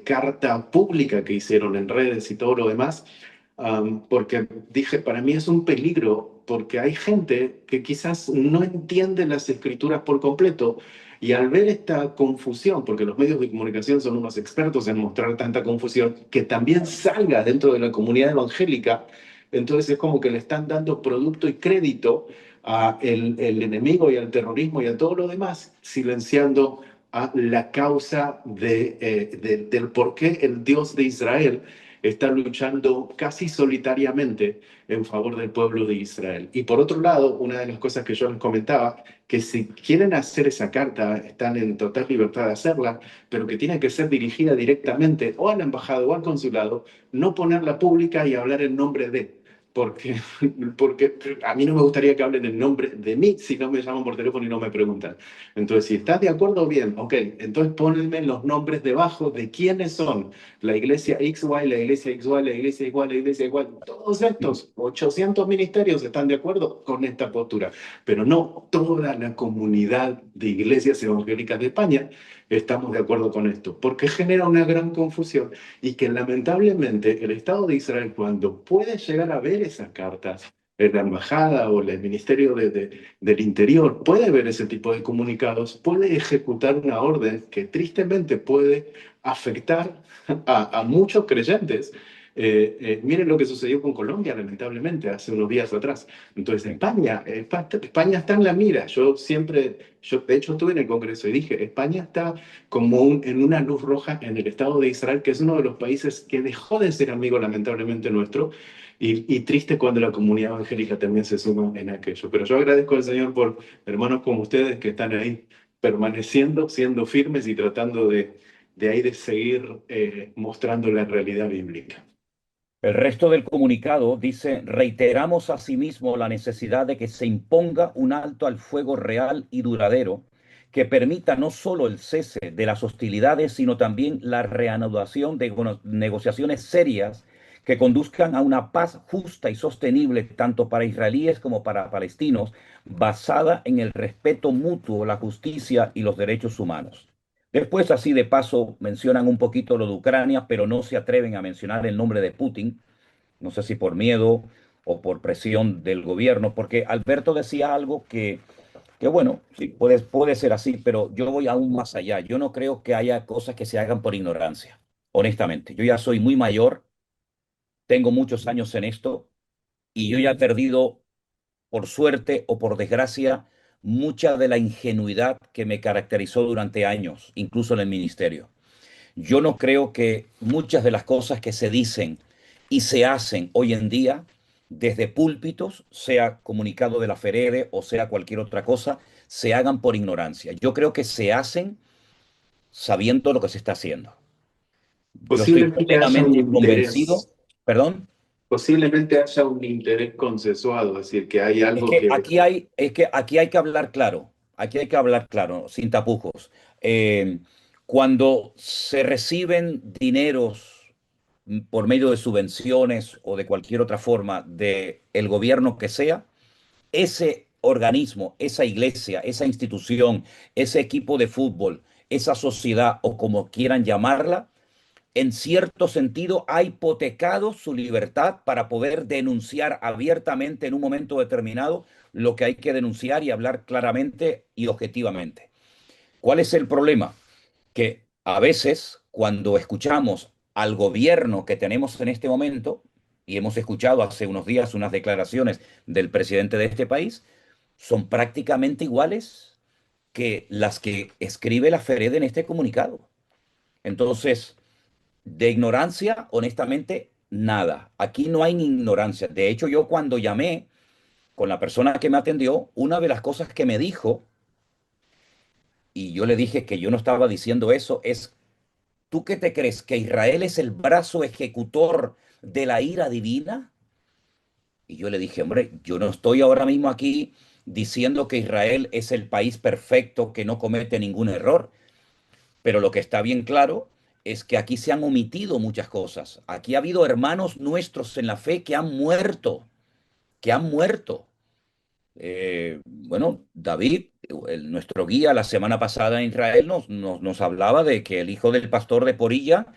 carta pública que hicieron en redes y todo lo demás, porque dije, para mí es un peligro, porque hay gente que quizás no entiende las escrituras por completo y al ver esta confusión, porque los medios de comunicación son unos expertos en mostrar tanta confusión, que también salga dentro de la comunidad evangélica, entonces es como que le están dando producto y crédito a el enemigo y al terrorismo y a todo lo demás, silenciando a la causa del por qué el Dios de Israel está luchando casi solitariamente en favor del pueblo de Israel. Y por otro lado, una de las cosas que yo les comentaba, que si quieren hacer esa carta, están en total libertad de hacerla, pero que tiene que ser dirigida directamente o a la embajada o al consulado, no ponerla pública y hablar en nombre de. Porque, porque a mí no me gustaría que hablen en nombre de mí si no me llaman por teléfono y no me preguntan. Entonces, si estás de acuerdo, bien, ok. Entonces ponenme los nombres debajo de quiénes son la iglesia XY, la iglesia XY, la iglesia igual, la iglesia igual. Todos estos 800 ministerios están de acuerdo con esta postura, pero no toda la comunidad de iglesias evangélicas de España estamos de acuerdo con esto, porque genera una gran confusión y que lamentablemente el Estado de Israel, cuando puede llegar a ver esas cartas, la embajada o el Ministerio del Interior puede ver ese tipo de comunicados, puede ejecutar una orden que tristemente puede afectar a muchos creyentes. Miren lo que sucedió con Colombia, lamentablemente, hace unos días atrás. Entonces, España está en la mira. Yo de hecho estuve en el Congreso y dije, España está como en una luz roja en el Estado de Israel, que es uno de los países que dejó de ser amigo, lamentablemente, nuestro, y triste cuando la comunidad evangélica también se suma en aquello. Pero yo agradezco al Señor por hermanos como ustedes que están ahí permaneciendo, siendo firmes y tratando de ahí de seguir mostrando la realidad bíblica. El resto del comunicado dice, reiteramos asimismo la necesidad de que se imponga un alto al fuego real y duradero que permita no solo el cese de las hostilidades, sino también la reanudación de negociaciones serias que conduzcan a una paz justa y sostenible tanto para israelíes como para palestinos, basada en el respeto mutuo, la justicia y los derechos humanos. Después, así de paso, mencionan un poquito lo de Ucrania, pero no se atreven a mencionar el nombre de Putin. No sé si por miedo o por presión del gobierno, porque Alberto decía algo que bueno, sí, puede ser así, pero yo voy aún más allá. Yo no creo que haya cosas que se hagan por ignorancia, honestamente. Yo ya soy muy mayor, tengo muchos años en esto y yo ya he perdido, por suerte o por desgracia, mucha de la ingenuidad que me caracterizó durante años, incluso en el ministerio. Yo no creo que muchas de las cosas que se dicen y se hacen hoy en día desde púlpitos, sea comunicado de la FEREDE o sea cualquier otra cosa, se hagan por ignorancia. Yo creo que se hacen sabiendo lo que se está haciendo. Yo estoy Posiblemente haya un plenamente convencido, interés, perdón. posiblemente haya un interés consensuado, es decir, que hay Es algo que que. aquí hay que hablar claro, aquí hay que hablar claro, sin tapujos. Cuando se reciben dineros por medio de subvenciones o de cualquier otra forma de el gobierno que sea, ese organismo, esa iglesia, esa institución, ese equipo de fútbol, esa sociedad o como quieran llamarla, en cierto sentido, ha hipotecado su libertad para poder denunciar abiertamente en un momento determinado lo que hay que denunciar y hablar claramente y objetivamente. ¿Cuál es el problema? Que a veces, cuando escuchamos al gobierno que tenemos en este momento, y hemos escuchado hace unos días unas declaraciones del presidente de este país, son prácticamente iguales que las que escribe la FERED en este comunicado. Entonces, de ignorancia, honestamente, nada. Aquí no hay ni ignorancia. De hecho, yo cuando llamé con la persona que me atendió, una de las cosas que me dijo, y yo le dije que yo no estaba diciendo eso, es, ¿tú qué te crees? ¿Que Israel es el brazo ejecutor de la ira divina? Y yo le dije, hombre, yo no estoy ahora mismo aquí diciendo que Israel es el país perfecto que no comete ningún error, pero lo que está bien claro es que aquí se han omitido muchas cosas. Aquí ha habido hermanos nuestros en la fe que han muerto. Bueno, David, nuestro guía la semana pasada en Israel, nos hablaba de que el hijo del pastor de Porilla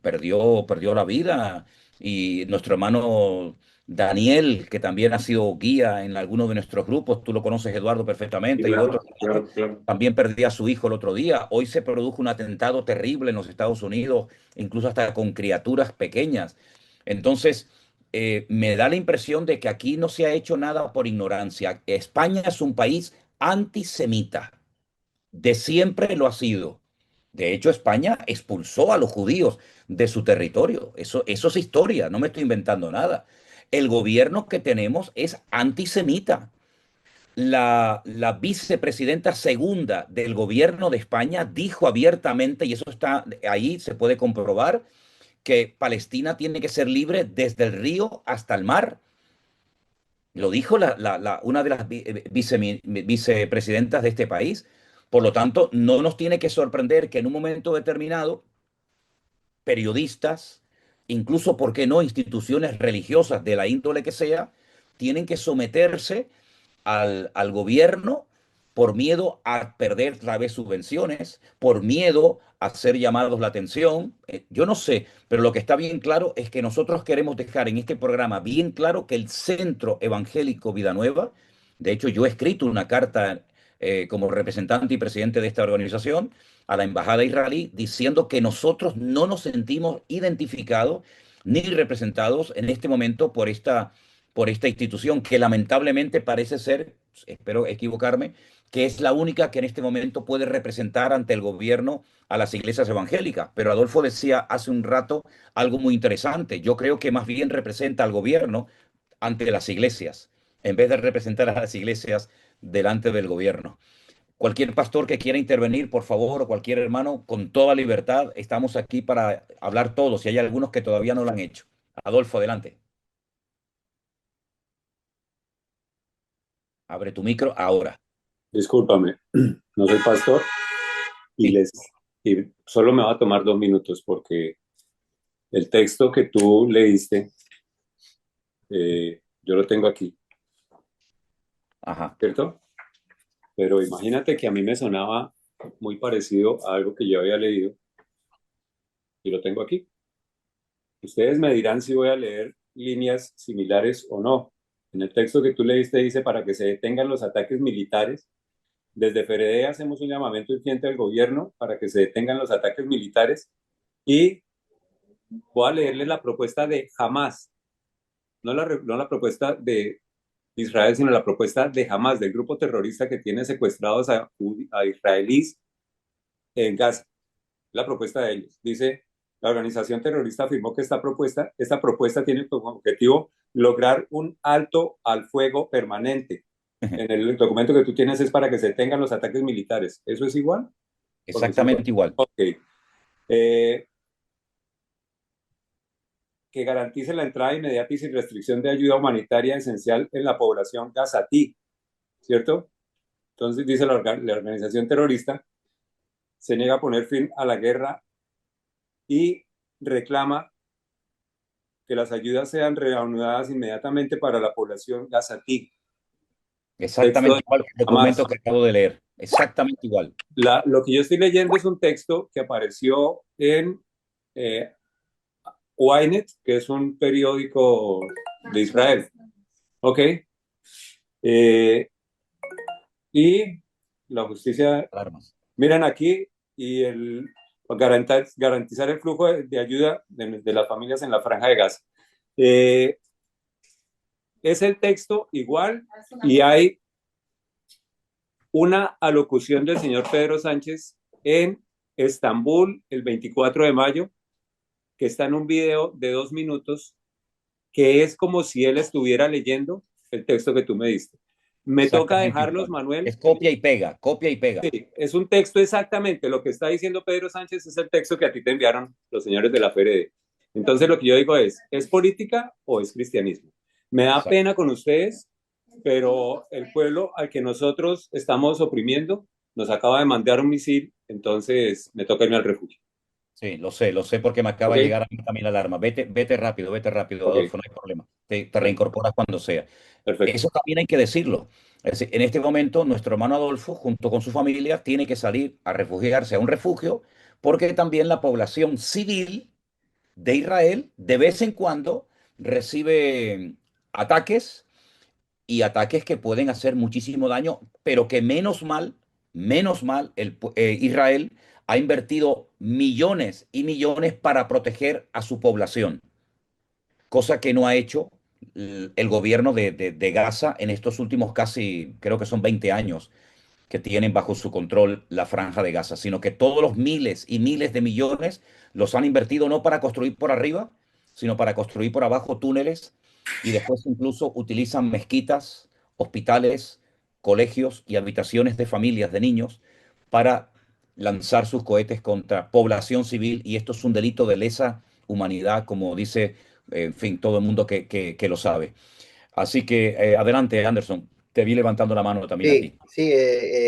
perdió la vida, y nuestro hermano Daniel, que también ha sido guía en algunos de nuestros grupos, tú lo conoces, Eduardo, Sí, perfectamente, y claro, otros, claro, claro. también perdía a su hijo el otro día. Hoy se produjo un atentado terrible en los Estados Unidos, incluso hasta con criaturas pequeñas. Entonces, me da la impresión de que aquí no se ha hecho nada por ignorancia. España es un país antisemita, de siempre lo ha sido. De hecho, España expulsó a los judíos de su territorio. Eso es historia, no me estoy inventando nada. El gobierno que tenemos es antisemita. La vicepresidenta segunda del gobierno de España dijo abiertamente, y eso está ahí, se puede comprobar, que Palestina tiene que ser libre desde el río hasta el mar. Lo dijo una de las vicepresidentas de este país. Por lo tanto, no nos tiene que sorprender que en un momento determinado periodistas, incluso, ¿por qué no?, instituciones religiosas de la índole que sea, tienen que someterse al gobierno por miedo a perder otra vez subvenciones, por miedo a ser llamados la atención. Yo no sé, pero lo que está bien claro es que nosotros queremos dejar en este programa bien claro que el Centro Evangélico Vida Nueva, de hecho yo he escrito una carta como representante y presidente de esta organización a la embajada israelí diciendo que nosotros no nos sentimos identificados ni representados en este momento por esta institución que lamentablemente parece ser, espero equivocarme, que es la única que en este momento puede representar ante el gobierno a las iglesias evangélicas. Pero Adolfo decía hace un rato algo muy interesante. Yo creo que más bien representa al gobierno ante las iglesias, en vez de representar a las iglesias delante del gobierno. Cualquier pastor que quiera intervenir, por favor, o cualquier hermano, con toda libertad, estamos aquí para hablar todos, y hay algunos que todavía no lo han hecho. Adolfo, adelante. Abre tu micro ahora. Discúlpame, no soy pastor y Sí. y solo me va a tomar 2 minutos porque el texto que tú leíste, yo lo tengo aquí, Ajá. ¿cierto? Pero imagínate que a mí me sonaba muy parecido a algo que yo había leído y lo tengo aquí. Ustedes me dirán si voy a leer líneas similares o no. En el texto que tú leíste dice para que se detengan los ataques militares. Desde FEREDE hacemos un llamamiento urgente al gobierno para que se detengan los ataques militares y voy a leerles la propuesta de Hamas, no la propuesta de Israel, sino la propuesta de Hamas, del grupo terrorista que tiene secuestrados a israelíes en Gaza. La propuesta de ellos. Dice, la organización terrorista afirmó que esta propuesta tiene como objetivo lograr un alto al fuego permanente. En el documento que tú tienes es para que se detengan los ataques militares. ¿Eso es igual? Porque Exactamente igual. ok. Eh, que garantice la entrada inmediata y sin restricción de ayuda humanitaria esencial en la población gazatí, ¿cierto? Entonces dice la organización terrorista, se niega a poner fin a la guerra y reclama que las ayudas sean reanudadas inmediatamente para la población gazatí. Texto Exactamente de igual que el Hamas. documento que acabo de leer. Exactamente igual. Lo que yo estoy leyendo es un texto que apareció en eh, Ynet, que es un periódico de Israel. ¿Ok? Y la justicia, Armas. miran aquí, y garantizar el flujo de ayuda de las familias en la Franja de Gaza. Eh, es el texto igual y hay una alocución del señor Pedro Sánchez en Estambul el 24 de mayo, que está en un video de 2 minutos, que es como si él estuviera leyendo el texto que tú me diste. Me toca Exactamente dejarlos, igual. Manuel. Es copia y pega, copia y pega. Sí, es un texto exactamente. Lo que está diciendo Pedro Sánchez es el texto que a ti te enviaron los señores de la FRD. Entonces lo que yo digo ¿es política o es cristianismo? Me da Exacto. pena con ustedes, pero el pueblo al que nosotros estamos oprimiendo nos acaba de mandar un misil, entonces me toca irme al refugio. Sí, lo sé porque me acaba ¿Ok? de llegar a mí también la alarma. Vete rápido, Ok, Adolfo, no hay problema. Te bueno, reincorporas cuando sea. perfecto. Eso también hay que decirlo. Es decir, en este momento, nuestro hermano Adolfo, junto con su familia, tiene que salir a refugiarse a un refugio porque también la población civil de Israel de vez en cuando recibe ataques y ataques que pueden hacer muchísimo daño, pero que menos mal, Israel ha invertido millones y millones para proteger a su población, cosa que no ha hecho el gobierno de Gaza en estos últimos casi, creo que son 20 años que tienen bajo su control la franja de Gaza, sino que todos los miles y miles de millones los han invertido no para construir por arriba, sino para construir por abajo túneles y después incluso utilizan mezquitas, hospitales, colegios y habitaciones de familias de niños para lanzar sus cohetes contra población civil y esto es un delito de lesa humanidad, como dice, en fin, todo el mundo que lo sabe. Así que adelante, Anderson. Te vi levantando la mano también a Sí, ti. sí,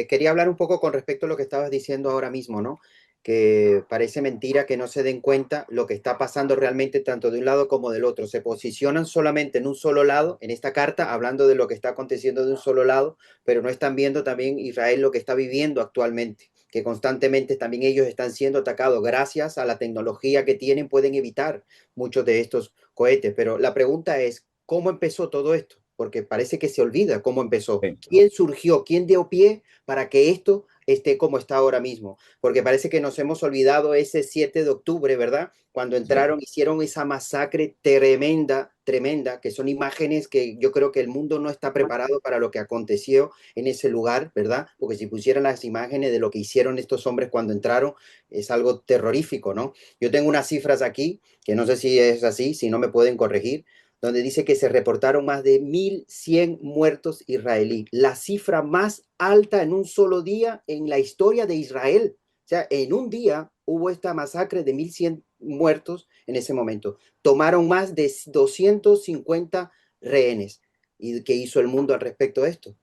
quería hablar un poco con respecto a lo que estabas diciendo ahora mismo, ¿no? Que parece mentira que no se den cuenta lo que está pasando realmente tanto de un lado como del otro. Se posicionan solamente en un solo lado, en esta carta, hablando de lo que está aconteciendo de un solo lado, pero no están viendo también Israel lo que está viviendo actualmente, que constantemente también ellos están siendo atacados. Gracias a la tecnología que tienen, pueden evitar muchos de estos cohetes. Pero la pregunta es, ¿cómo empezó todo esto? Porque parece que se olvida cómo empezó. Sí. ¿Quién surgió? ¿Quién dio pie para que esto esté como está ahora mismo? Porque parece que nos hemos olvidado ese 7 de octubre, ¿verdad? Cuando Sí. entraron, hicieron esa masacre tremenda, tremenda, que son imágenes que yo creo que el mundo no está preparado para lo que aconteció en ese lugar, ¿verdad? Porque si pusieran las imágenes de lo que hicieron estos hombres cuando entraron, es algo terrorífico, ¿no? Yo tengo unas cifras aquí, que no sé si es así, si no me pueden corregir, donde dice que se reportaron más de 1.100 muertos israelíes, la cifra más alta en un solo día en la historia de Israel. O sea, en un día hubo esta masacre de 1.100 muertos en ese momento. Tomaron más de 250 rehenes. ¿Y qué hizo el mundo al respecto de esto?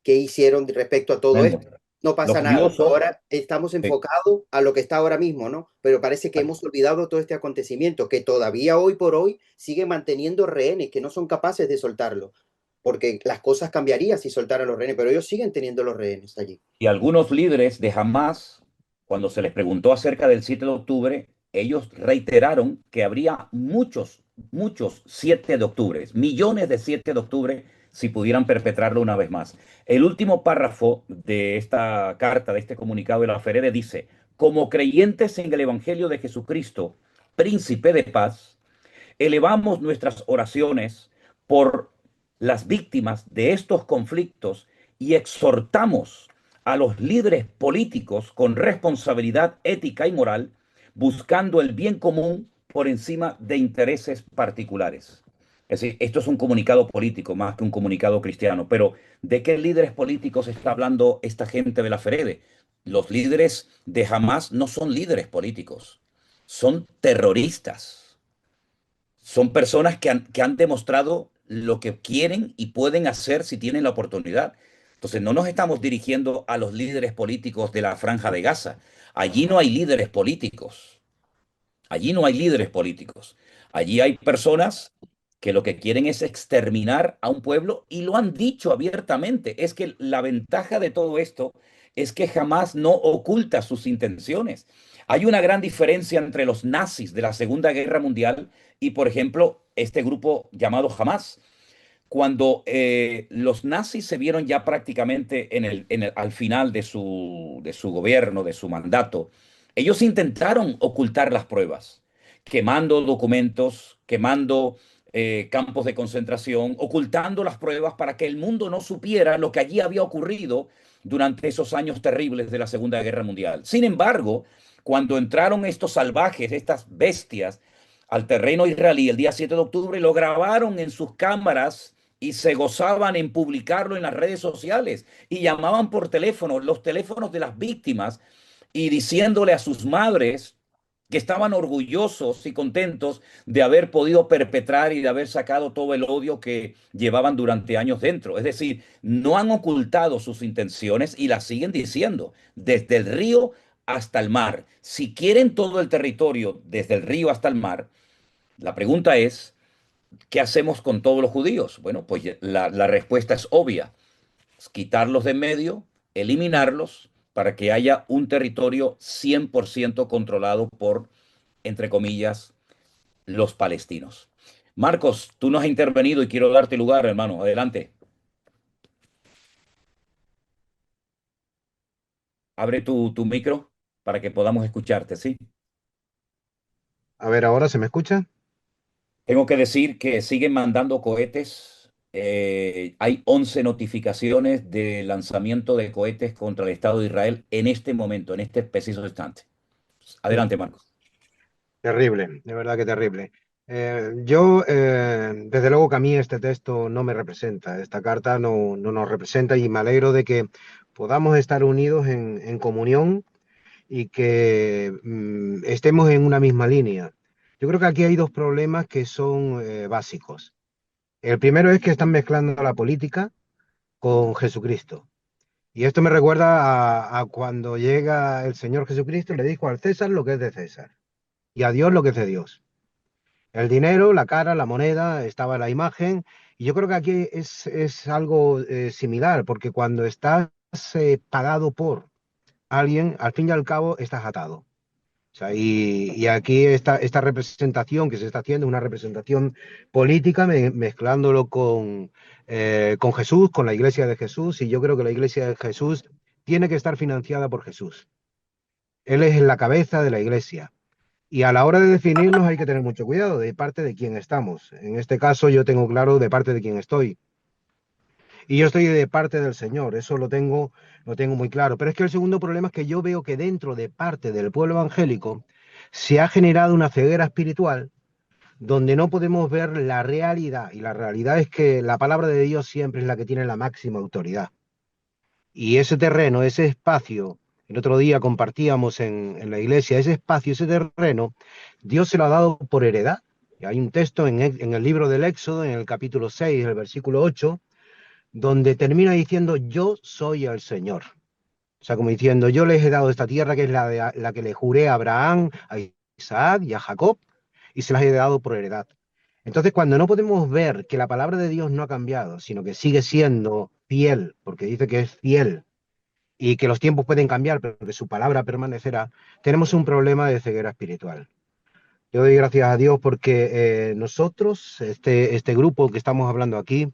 ¿Qué hicieron respecto a todo Tremendo. esto? No Lo pasa nada. curioso, Ahora estamos sí, enfocados a lo que está ahora mismo, ¿no? Pero parece que hemos olvidado todo este acontecimiento, que todavía hoy por hoy sigue manteniendo rehenes, que no son capaces de soltarlo, porque las cosas cambiarían si soltaran los rehenes, pero ellos siguen teniendo los rehenes allí. y algunos líderes de Hamas, cuando se les preguntó acerca del 7 de octubre, ellos reiteraron que habría muchos 7 de octubre, millones de 7 de octubre, si pudieran perpetrarlo una vez más. El último párrafo de esta carta, de este comunicado de la FRD dice, como creyentes en el Evangelio de Jesucristo, príncipe de paz, elevamos nuestras oraciones por las víctimas de estos conflictos y exhortamos a los líderes políticos con responsabilidad ética y moral, buscando el bien común por encima de intereses particulares. Es decir, esto es un comunicado político más que un comunicado cristiano, pero ¿de qué líderes políticos está hablando esta gente de la FEREDE? Los líderes de Hamas no son líderes políticos, son terroristas, son personas que han demostrado lo que quieren y pueden hacer si tienen la oportunidad. Entonces, no nos estamos dirigiendo a los líderes políticos de la Franja de Gaza. Allí no hay líderes políticos. Allí no hay líderes políticos. Allí hay personas que lo que quieren es exterminar a un pueblo y lo han dicho abiertamente. Es que la ventaja de todo esto es que jamás no oculta sus intenciones. Hay una gran diferencia entre los nazis de la Segunda Guerra Mundial y, por ejemplo, este grupo llamado Hamas. Cuando los nazis se vieron ya prácticamente al final de su gobierno, de su mandato, ellos intentaron ocultar las pruebas. quemando documentos, quemando campos de concentración, ocultando las pruebas para que el mundo no supiera lo que allí había ocurrido durante esos años terribles de la Segunda Guerra Mundial. Sin embargo, cuando entraron estos salvajes, estas bestias, al terreno israelí el día 7 de octubre, lo grabaron en sus cámaras y se gozaban en publicarlo en las redes sociales y llamaban por teléfono, los teléfonos de las víctimas, y diciéndole a sus madres que estaban orgullosos y contentos de haber podido perpetrar y de haber sacado todo el odio que llevaban durante años dentro. Es decir, no han ocultado sus intenciones y las siguen diciendo, desde el río hasta el mar. Si quieren todo el territorio desde el río hasta el mar, la pregunta es, ¿qué hacemos con todos los judíos? Bueno, pues la respuesta es obvia: quitarlos de en medio, eliminarlos, para que haya un territorio 100% controlado por, entre comillas, los palestinos. Marcos, tú no has intervenido y quiero darte lugar, hermano. Adelante. Abre tu micro para que podamos escucharte, ¿sí? A ver, ¿ahora se me escucha? Tengo que decir que siguen mandando cohetes. Hay 11 notificaciones de lanzamiento de cohetes contra el Estado de Israel en este momento, en este preciso instante. Adelante, Marcos. Terrible, de verdad que terrible. Desde luego que a mí este texto no me representa, esta carta no nos representa y me alegro de que podamos estar unidos en comunión y que estemos en una misma línea. Yo creo que aquí hay dos problemas que son básicos. El primero es que están mezclando la política con Jesucristo. Y esto me recuerda a cuando llega el Señor Jesucristo y le dijo al César lo que es de César y a Dios lo que es de Dios. El dinero, la cara, la moneda, estaba la imagen. Y yo creo que aquí es algo similar, porque cuando estás pagado por alguien, al fin y al cabo estás atado. O sea, y aquí esta representación que se está haciendo, una representación política, mezclándolo con Jesús, con la iglesia de Jesús, y yo creo que la iglesia de Jesús tiene que estar financiada por Jesús. Él es la cabeza de la iglesia. Y a la hora de definirnos hay que tener mucho cuidado de parte de quién estamos. En este caso yo tengo claro de parte de quién estoy. Y yo estoy de parte del Señor, eso lo tengo muy claro. Pero es que el segundo problema es que yo veo que dentro de parte del pueblo evangélico se ha generado una ceguera espiritual donde no podemos ver la realidad. Y la realidad es que la palabra de Dios siempre es la que tiene la máxima autoridad. Y ese terreno, ese espacio, el otro día compartíamos en la iglesia, ese espacio, ese terreno, Dios se lo ha dado por heredad. Y hay un texto en el libro del Éxodo, en el capítulo 6, el versículo 8, donde termina diciendo, yo soy el Señor. O sea, como diciendo, yo les he dado esta tierra que es la que le juré a Abraham, a Isaac y a Jacob, y se las he dado por heredad. Entonces, cuando no podemos ver que la palabra de Dios no ha cambiado, sino que sigue siendo fiel, porque dice que es fiel, y que los tiempos pueden cambiar, pero que su palabra permanecerá, tenemos un problema de ceguera espiritual. Yo doy gracias a Dios porque nosotros, este grupo que estamos hablando aquí,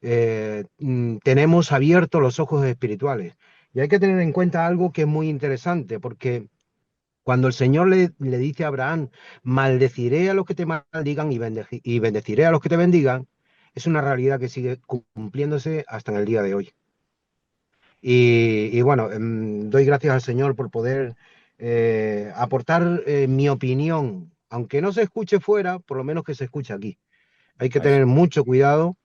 tenemos abiertos los ojos espirituales. Y hay que tener en cuenta algo que es muy interesante, porque cuando el Señor le dice a Abraham, maldeciré a los que te maldigan y bendeciré a los que te bendigan, es una realidad que sigue cumpliéndose hasta en el día de hoy. Y bueno, doy gracias al Señor por poder aportar mi opinión, aunque no se escuche fuera, por lo menos que se escuche aquí. Hay que tener mucho cuidado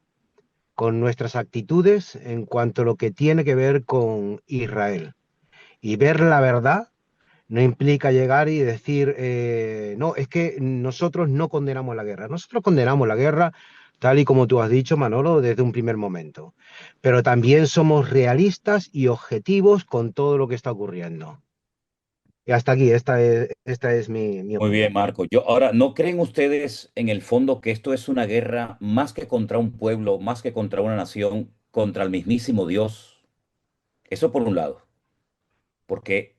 con nuestras actitudes en cuanto a lo que tiene que ver con Israel. Y ver la verdad no implica llegar y decir, no, es que nosotros no condenamos la guerra. Nosotros condenamos la guerra, tal y como tú has dicho, Manolo, desde un primer momento. Pero también somos realistas y objetivos con todo lo que está ocurriendo. Y hasta aquí, esta es mi Muy bien, opinión. Marco. Ahora, ¿no creen ustedes en el fondo que esto es una guerra más que contra un pueblo, más que contra una nación, contra el mismísimo Dios? Eso por un lado, porque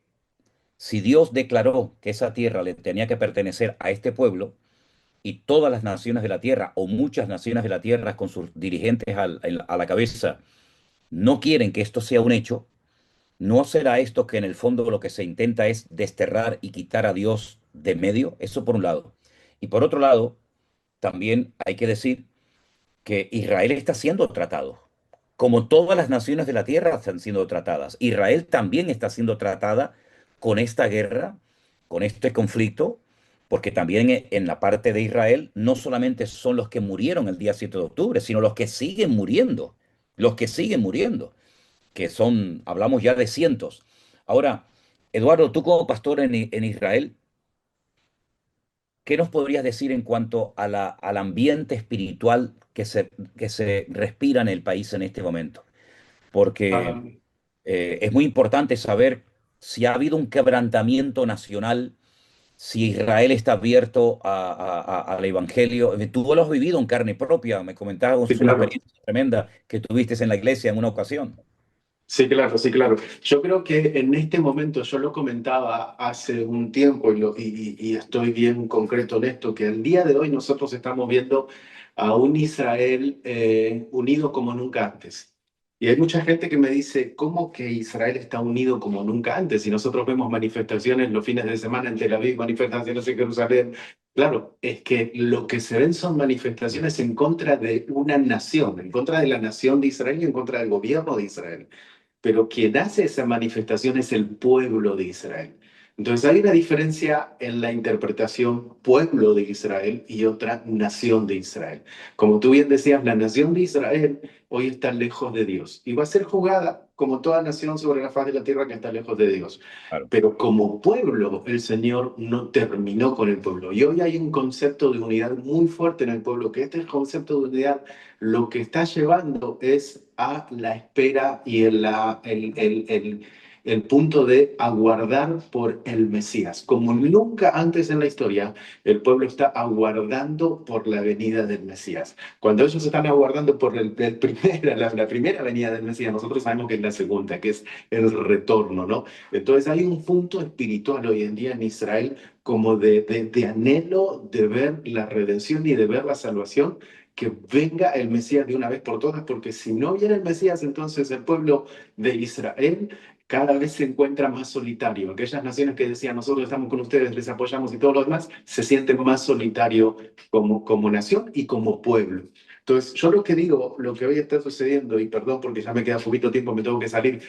si Dios declaró que esa tierra le tenía que pertenecer a este pueblo y todas las naciones de la tierra, o muchas naciones de la tierra con sus dirigentes a la cabeza, no quieren que esto sea un hecho, ¿no será esto que en el fondo lo que se intenta es desterrar y quitar a Dios de medio? Eso por un lado. Y por otro lado, también hay que decir que Israel está siendo tratado, como todas las naciones de la tierra están siendo tratadas. Israel también está siendo tratada con esta guerra, con este conflicto, porque también en la parte de Israel no solamente son los que murieron el día 7 de octubre, sino los que siguen muriendo, que son, hablamos ya de cientos. Ahora, Eduardo, tú como pastor en Israel, ¿qué nos podrías decir en cuanto a al ambiente espiritual que se respira en el país en este momento? Porque Ah, es muy importante saber si ha habido un quebrantamiento nacional, si Israel está abierto al Evangelio. Tú lo has vivido en carne propia, me sí, comentabas una claro. experiencia tremenda que tuviste en la iglesia en una ocasión. Sí, claro, sí, claro. Yo creo que en este momento, yo lo comentaba hace un tiempo y estoy bien concreto en esto, que el día de hoy nosotros estamos viendo a un Israel unido como nunca antes. Y hay mucha gente que me dice, ¿cómo que Israel está unido como nunca antes? Si nosotros vemos manifestaciones los fines de semana en Tel Aviv, manifestaciones en Jerusalén. Claro, es que lo que se ven son manifestaciones en contra de una nación, en contra de la nación de Israel y en contra del gobierno de Israel, pero quien hace esa manifestación es el pueblo de Israel. Entonces hay una diferencia en la interpretación pueblo de Israel y otra nación de Israel. Como tú bien decías, la nación de Israel hoy está lejos de Dios y va a ser juzgada como toda nación sobre la faz de la tierra que está lejos de Dios. Claro. Pero como pueblo, el Señor no terminó con el pueblo. Y hoy hay un concepto de unidad muy fuerte en el pueblo, que este concepto de unidad lo que está llevando es a la espera y el punto de aguardar por el Mesías. Como nunca antes en la historia, el pueblo está aguardando por la venida del Mesías. Cuando ellos están aguardando por la primera venida del Mesías, nosotros sabemos que es la segunda, que es el retorno, ¿no? Entonces hay un punto espiritual hoy en día en Israel como de anhelo de ver la redención y de ver la salvación, que venga el Mesías de una vez por todas, porque si no viene el Mesías, entonces el pueblo de Israel cada vez se encuentra más solitario. Aquellas naciones que decían, nosotros estamos con ustedes, les apoyamos y todo lo demás, se sienten más solitario como nación y como pueblo. Entonces, yo lo que digo, lo que hoy está sucediendo, y perdón porque ya me queda poquito tiempo, me tengo que salir,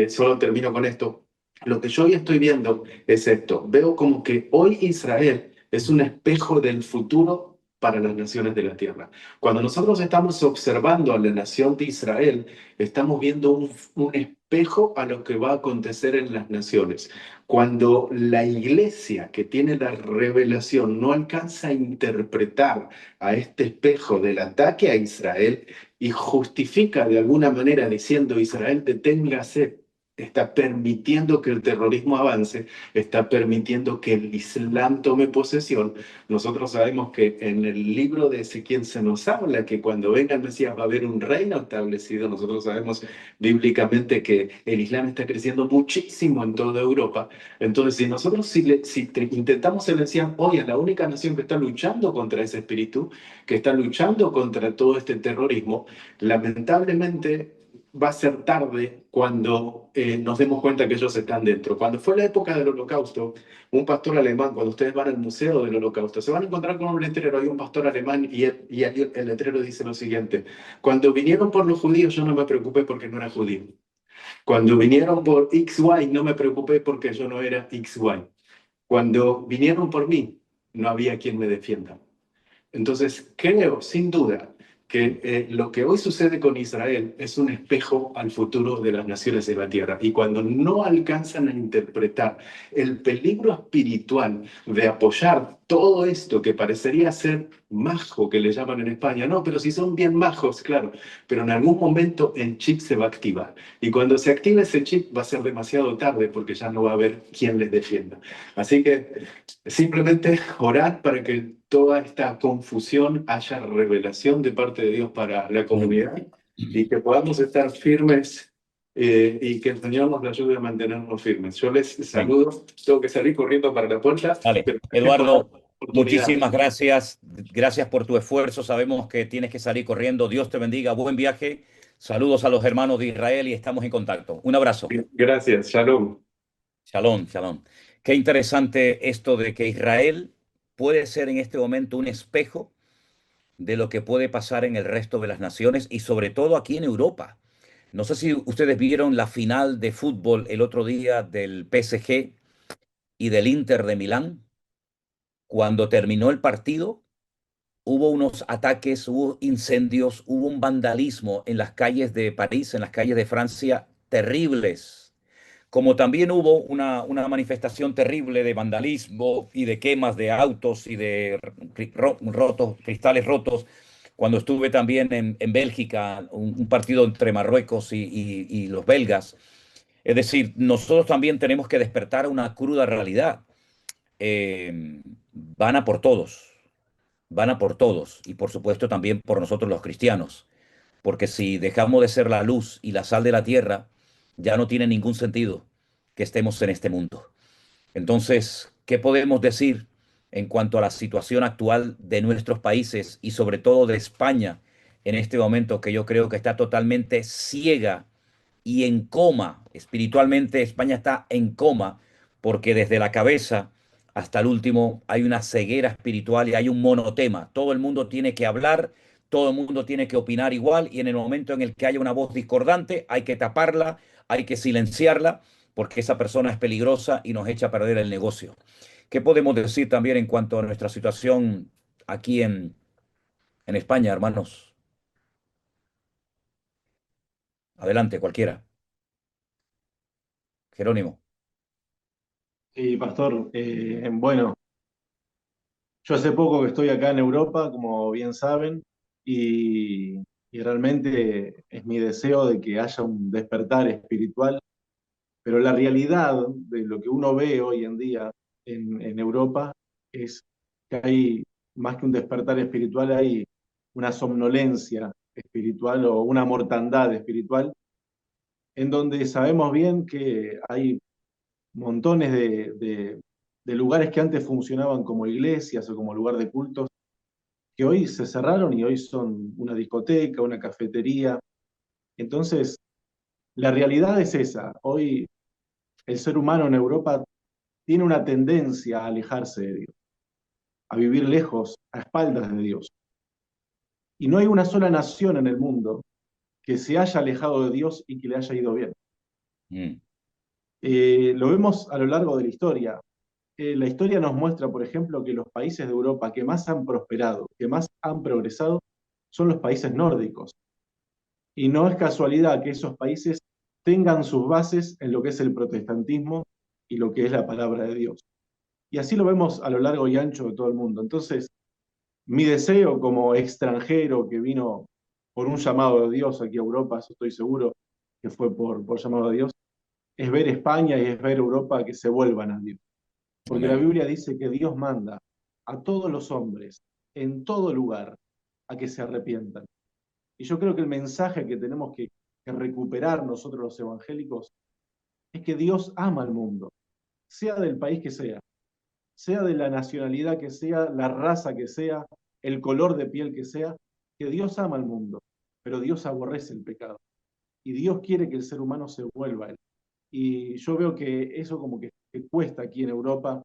solo termino con esto. Lo que yo hoy estoy viendo es esto. Veo como que hoy Israel es un espejo del futuro para las naciones de la tierra. Cuando nosotros estamos observando a la nación de Israel, estamos viendo un espejo a lo que va a acontecer en las naciones. Cuando la iglesia que tiene la revelación no alcanza a interpretar a este espejo del ataque a Israel y justifica de alguna manera diciendo Israel deténgase, está permitiendo que el terrorismo avance, está permitiendo que el Islam tome posesión. Nosotros sabemos que en el libro de Ezequiel se nos habla que cuando venga el Mesías va a haber un reino establecido. Nosotros sabemos bíblicamente que el Islam está creciendo muchísimo en toda Europa. Entonces, si nosotros intentamos silenciar hoy a la única nación que está luchando contra ese espíritu, que está luchando contra todo este terrorismo, lamentablemente va a ser tarde cuando nos demos cuenta que ellos están dentro. Cuando fue la época del Holocausto, un pastor alemán, cuando ustedes van al Museo del Holocausto, se van a encontrar con un letrero, hay un pastor alemán y ahí el letrero dice lo siguiente: cuando vinieron por los judíos yo no me preocupé porque no era judío. Cuando vinieron por XY no me preocupé porque yo no era XY. Cuando vinieron por mí no había quien me defienda. Entonces, creo, sin duda, que lo que hoy sucede con Israel es un espejo al futuro de las naciones de la tierra. Y cuando no alcanzan a interpretar el peligro espiritual de apoyar todo esto que parecería ser majo, que le llaman en España, no, pero si son bien majos, claro, pero en algún momento el chip se va a activar. Y cuando se active ese chip va a ser demasiado tarde porque ya no va a haber quien les defienda. Así que simplemente orar para que toda esta confusión haya revelación de parte de Dios para la comunidad y que podamos estar firmes, y que el Señor nos ayude a mantenernos firmes. Yo les Amén. saludo, tengo que salir corriendo para la puerta, Vale, pero gracias por la Eduardo, oportunidad. muchísimas gracias. Gracias por tu esfuerzo. Sabemos que tienes que salir corriendo. Dios te bendiga. Buen viaje. Saludos a los hermanos de Israel y estamos en contacto. Un abrazo. Gracias, shalom. Shalom, shalom. Qué interesante esto de que Israel puede ser en este momento un espejo de lo que puede pasar en el resto de las naciones y sobre todo aquí en Europa. No sé si ustedes vieron la final de fútbol el otro día del PSG y del Inter de Milán. Cuando terminó el partido, hubo unos ataques, hubo incendios, hubo un vandalismo en las calles de París, en las calles de Francia, terribles. Como también hubo una manifestación terrible de vandalismo y de quemas de autos y de rotos, cristales rotos, cuando estuve también en Bélgica, un partido entre Marruecos y los belgas. Es decir, nosotros también tenemos que despertar a una cruda realidad. Van a por todos, van a por todos y por supuesto también por nosotros los cristianos, porque si dejamos de ser la luz y la sal de la tierra, ya no tiene ningún sentido que estemos en este mundo. Entonces, ¿qué podemos decir en cuanto a la situación actual de nuestros países y sobre todo de España en este momento que yo creo que está totalmente ciega y en coma? Espiritualmente España está en coma porque desde la cabeza hasta el último hay una ceguera espiritual y hay un monotema. Todo el mundo tiene que hablar, todo el mundo tiene que opinar igual y en el momento en el que haya una voz discordante hay que taparla, hay que silenciarla porque esa persona es peligrosa y nos echa a perder el negocio. ¿Qué podemos decir también en cuanto a nuestra situación aquí en España, hermanos? Adelante, cualquiera. Jerónimo. Sí, pastor, bueno, yo hace poco que estoy acá en Europa, como bien saben, y realmente es mi deseo de que haya un despertar espiritual, pero la realidad de lo que uno ve hoy en día en Europa es que hay, más que un despertar espiritual, hay una somnolencia espiritual o una mortandad espiritual, en donde sabemos bien que hay montones de lugares que antes funcionaban como iglesias o como lugar de cultos, que hoy se cerraron y hoy son una discoteca, una cafetería. Entonces, la realidad es esa. Hoy el ser humano en Europa tiene una tendencia a alejarse de Dios, a vivir lejos, a espaldas de Dios. Y no hay una sola nación en el mundo que se haya alejado de Dios y que le haya ido bien. Mm. Lo vemos a lo largo de la historia. La historia nos muestra, por ejemplo, que los países de Europa que más han prosperado, que más han progresado, son los países nórdicos. Y no es casualidad que esos países tengan sus bases en lo que es el protestantismo y lo que es la palabra de Dios. Y así lo vemos a lo largo y ancho de todo el mundo. Entonces, mi deseo como extranjero que vino por un llamado de Dios aquí a Europa, eso estoy seguro que fue por llamado de Dios, es ver España y es ver Europa que se vuelvan a Dios. Porque la Amén. Biblia dice que Dios manda a todos los hombres, en todo lugar, a que se arrepientan. Y yo creo que el mensaje que tenemos que recuperar nosotros los evangélicos es que Dios ama al mundo, sea del país que sea de la nacionalidad que sea, la raza que sea, el color de piel que sea, que Dios ama al mundo, pero Dios aborrece el pecado. Y Dios quiere que el ser humano se vuelva a él. Y yo veo que eso como que cuesta aquí en Europa.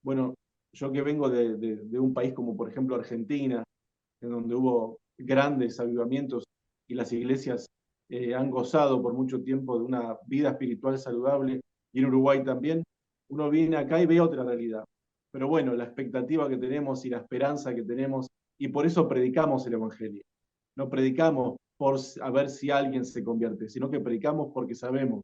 Bueno, yo que vengo de un país como por ejemplo Argentina, en donde hubo grandes avivamientos y las iglesias han gozado por mucho tiempo de una vida espiritual saludable, y en Uruguay también, uno viene acá y ve otra realidad. Pero bueno, la expectativa que tenemos y la esperanza que tenemos, y por eso predicamos el Evangelio. No predicamos por a ver si alguien se convierte, sino que predicamos porque sabemos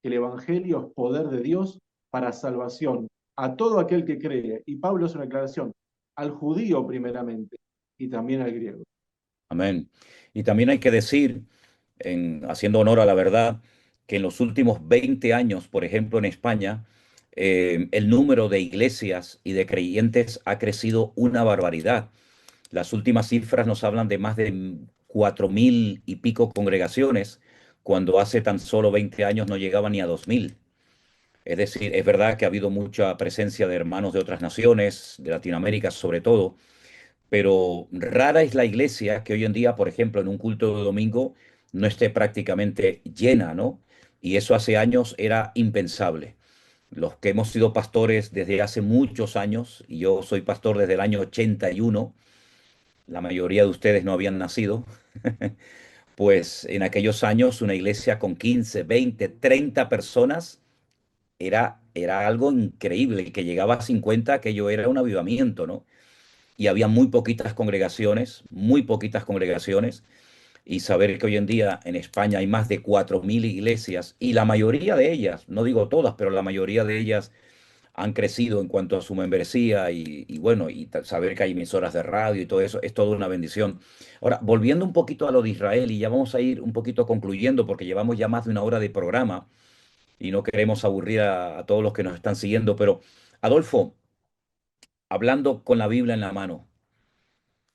que el Evangelio es poder de Dios para salvación a todo aquel que cree. Y Pablo es una aclaración, al judío primeramente y también al griego. Amén. Y también hay que decir, haciendo honor a la verdad, que en los últimos 20 años, por ejemplo, en España, el número de iglesias y de creyentes ha crecido una barbaridad. Las últimas cifras nos hablan de más de 4.000 y pico congregaciones, cuando hace tan solo 20 años no llegaba ni a 2.000. Es decir, es verdad que ha habido mucha presencia de hermanos de otras naciones, de Latinoamérica sobre todo, pero rara es la iglesia que hoy en día, por ejemplo, en un culto de domingo no esté prácticamente llena, ¿no? Y eso hace años era impensable. los que hemos sido pastores desde hace muchos años, y yo soy pastor desde el año 81, la mayoría de ustedes no habían nacido, pues en aquellos años una iglesia con 15, 20, 30 personas era algo increíble, que llegaba a 50, aquello era un avivamiento, ¿no? Y había muy poquitas congregaciones, y saber que hoy en día en España hay más de 4.000 iglesias, y la mayoría de ellas, no digo todas, pero la mayoría de ellas han crecido en cuanto a su membresía y bueno, y saber que hay emisoras de radio y todo eso es toda una bendición. Ahora, volviendo un poquito a lo de Israel, y ya vamos a ir un poquito concluyendo porque llevamos ya más de una hora de programa y no queremos aburrir a todos los que nos están siguiendo, pero Adolfo, hablando con la Biblia en la mano,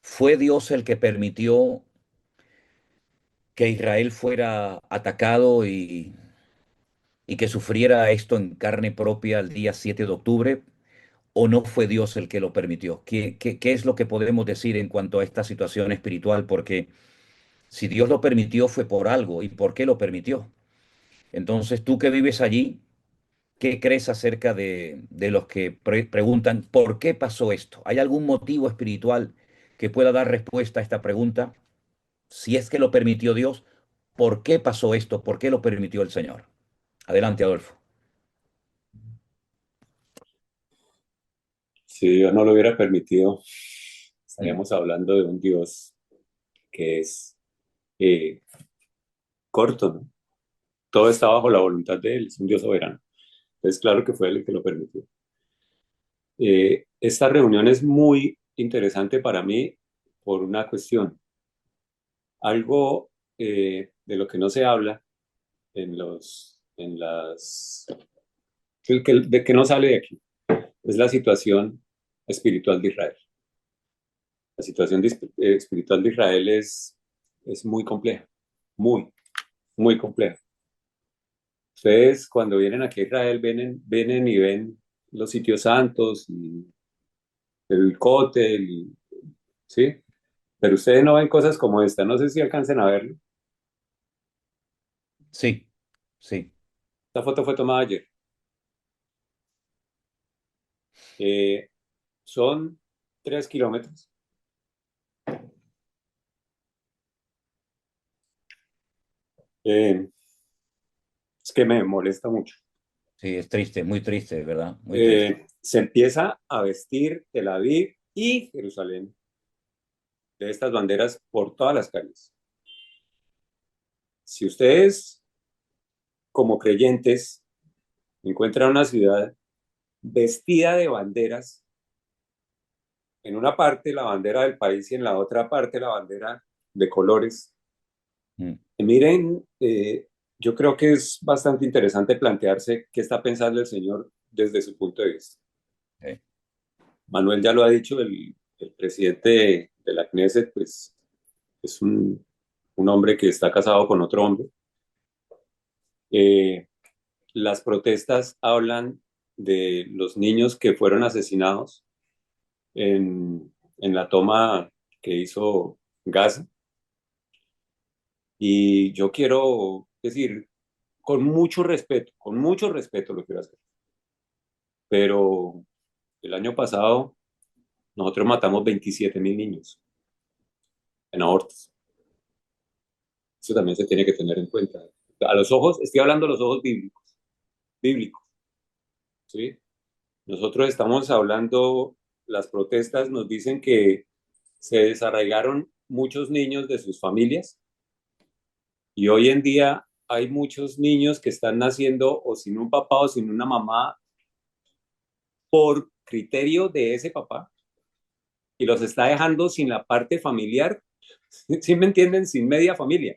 ¿fue Dios el que permitió que Israel fuera atacado y que sufriera esto en carne propia el día 7 de octubre? ¿O no fue Dios el que lo permitió? ¿Qué es lo que podemos decir en cuanto a esta situación espiritual? Porque si Dios lo permitió fue por algo. ¿Y por qué lo permitió? Entonces, tú que vives allí, ¿qué crees acerca de los que preguntan por qué pasó esto? ¿Hay algún motivo espiritual que pueda dar respuesta a esta pregunta? Si es que lo permitió Dios, ¿por qué pasó esto? ¿Por qué lo permitió el Señor? Adelante, Adolfo. Si Dios no lo hubiera permitido, Mm. estaríamos hablando de un Dios que es eh, corto, ¿no? Todo está bajo la voluntad de Él, es un Dios soberano. Entonces, claro que fue Él el que lo permitió. Esta reunión es muy interesante para mí por una cuestión. Algo de lo que no se habla en las, de que no sale de aquí, es la situación espiritual de Israel. La situación espiritual de Israel es muy compleja, muy, muy compleja. Ustedes cuando vienen aquí a Israel vienen y ven los sitios santos y el cótel, ¿sí? Pero ustedes no ven cosas como esta. No sé si alcancen a verlo. Sí, sí. Esta foto fue tomada ayer. Eh, Son 3 kilómetros. Eh, es que me molesta mucho. Sí, es triste, muy triste, ¿verdad? Muy triste. Se empieza a vestir Tel Aviv y Jerusalén de estas banderas por todas las calles. Si ustedes, como creyentes, encuentran una ciudad vestida de banderas, en una parte la bandera del país y en la otra parte la bandera de colores, Mm. miren, yo creo que es bastante interesante plantearse qué está pensando el Señor desde su punto de vista. Sí. Manuel ya lo ha dicho, el presidente de la Knesset, pues es un hombre que está casado con otro hombre. Eh, las protestas hablan de los niños que fueron asesinados en la toma que hizo Gaza. Y yo quiero decir, con mucho respeto lo quiero hacer, pero el año pasado nosotros matamos 27.000 niños en abortos. Eso también se tiene que tener en cuenta. A los ojos, estoy hablando a los ojos bíblicos, ¿sí? Nosotros estamos hablando, las protestas nos dicen que se desarraigaron muchos niños de sus familias y hoy en día hay muchos niños que están naciendo o sin un papá o sin una mamá por criterio de ese papá y los está dejando sin la parte familiar, ¿sí me entienden? Sin media familia.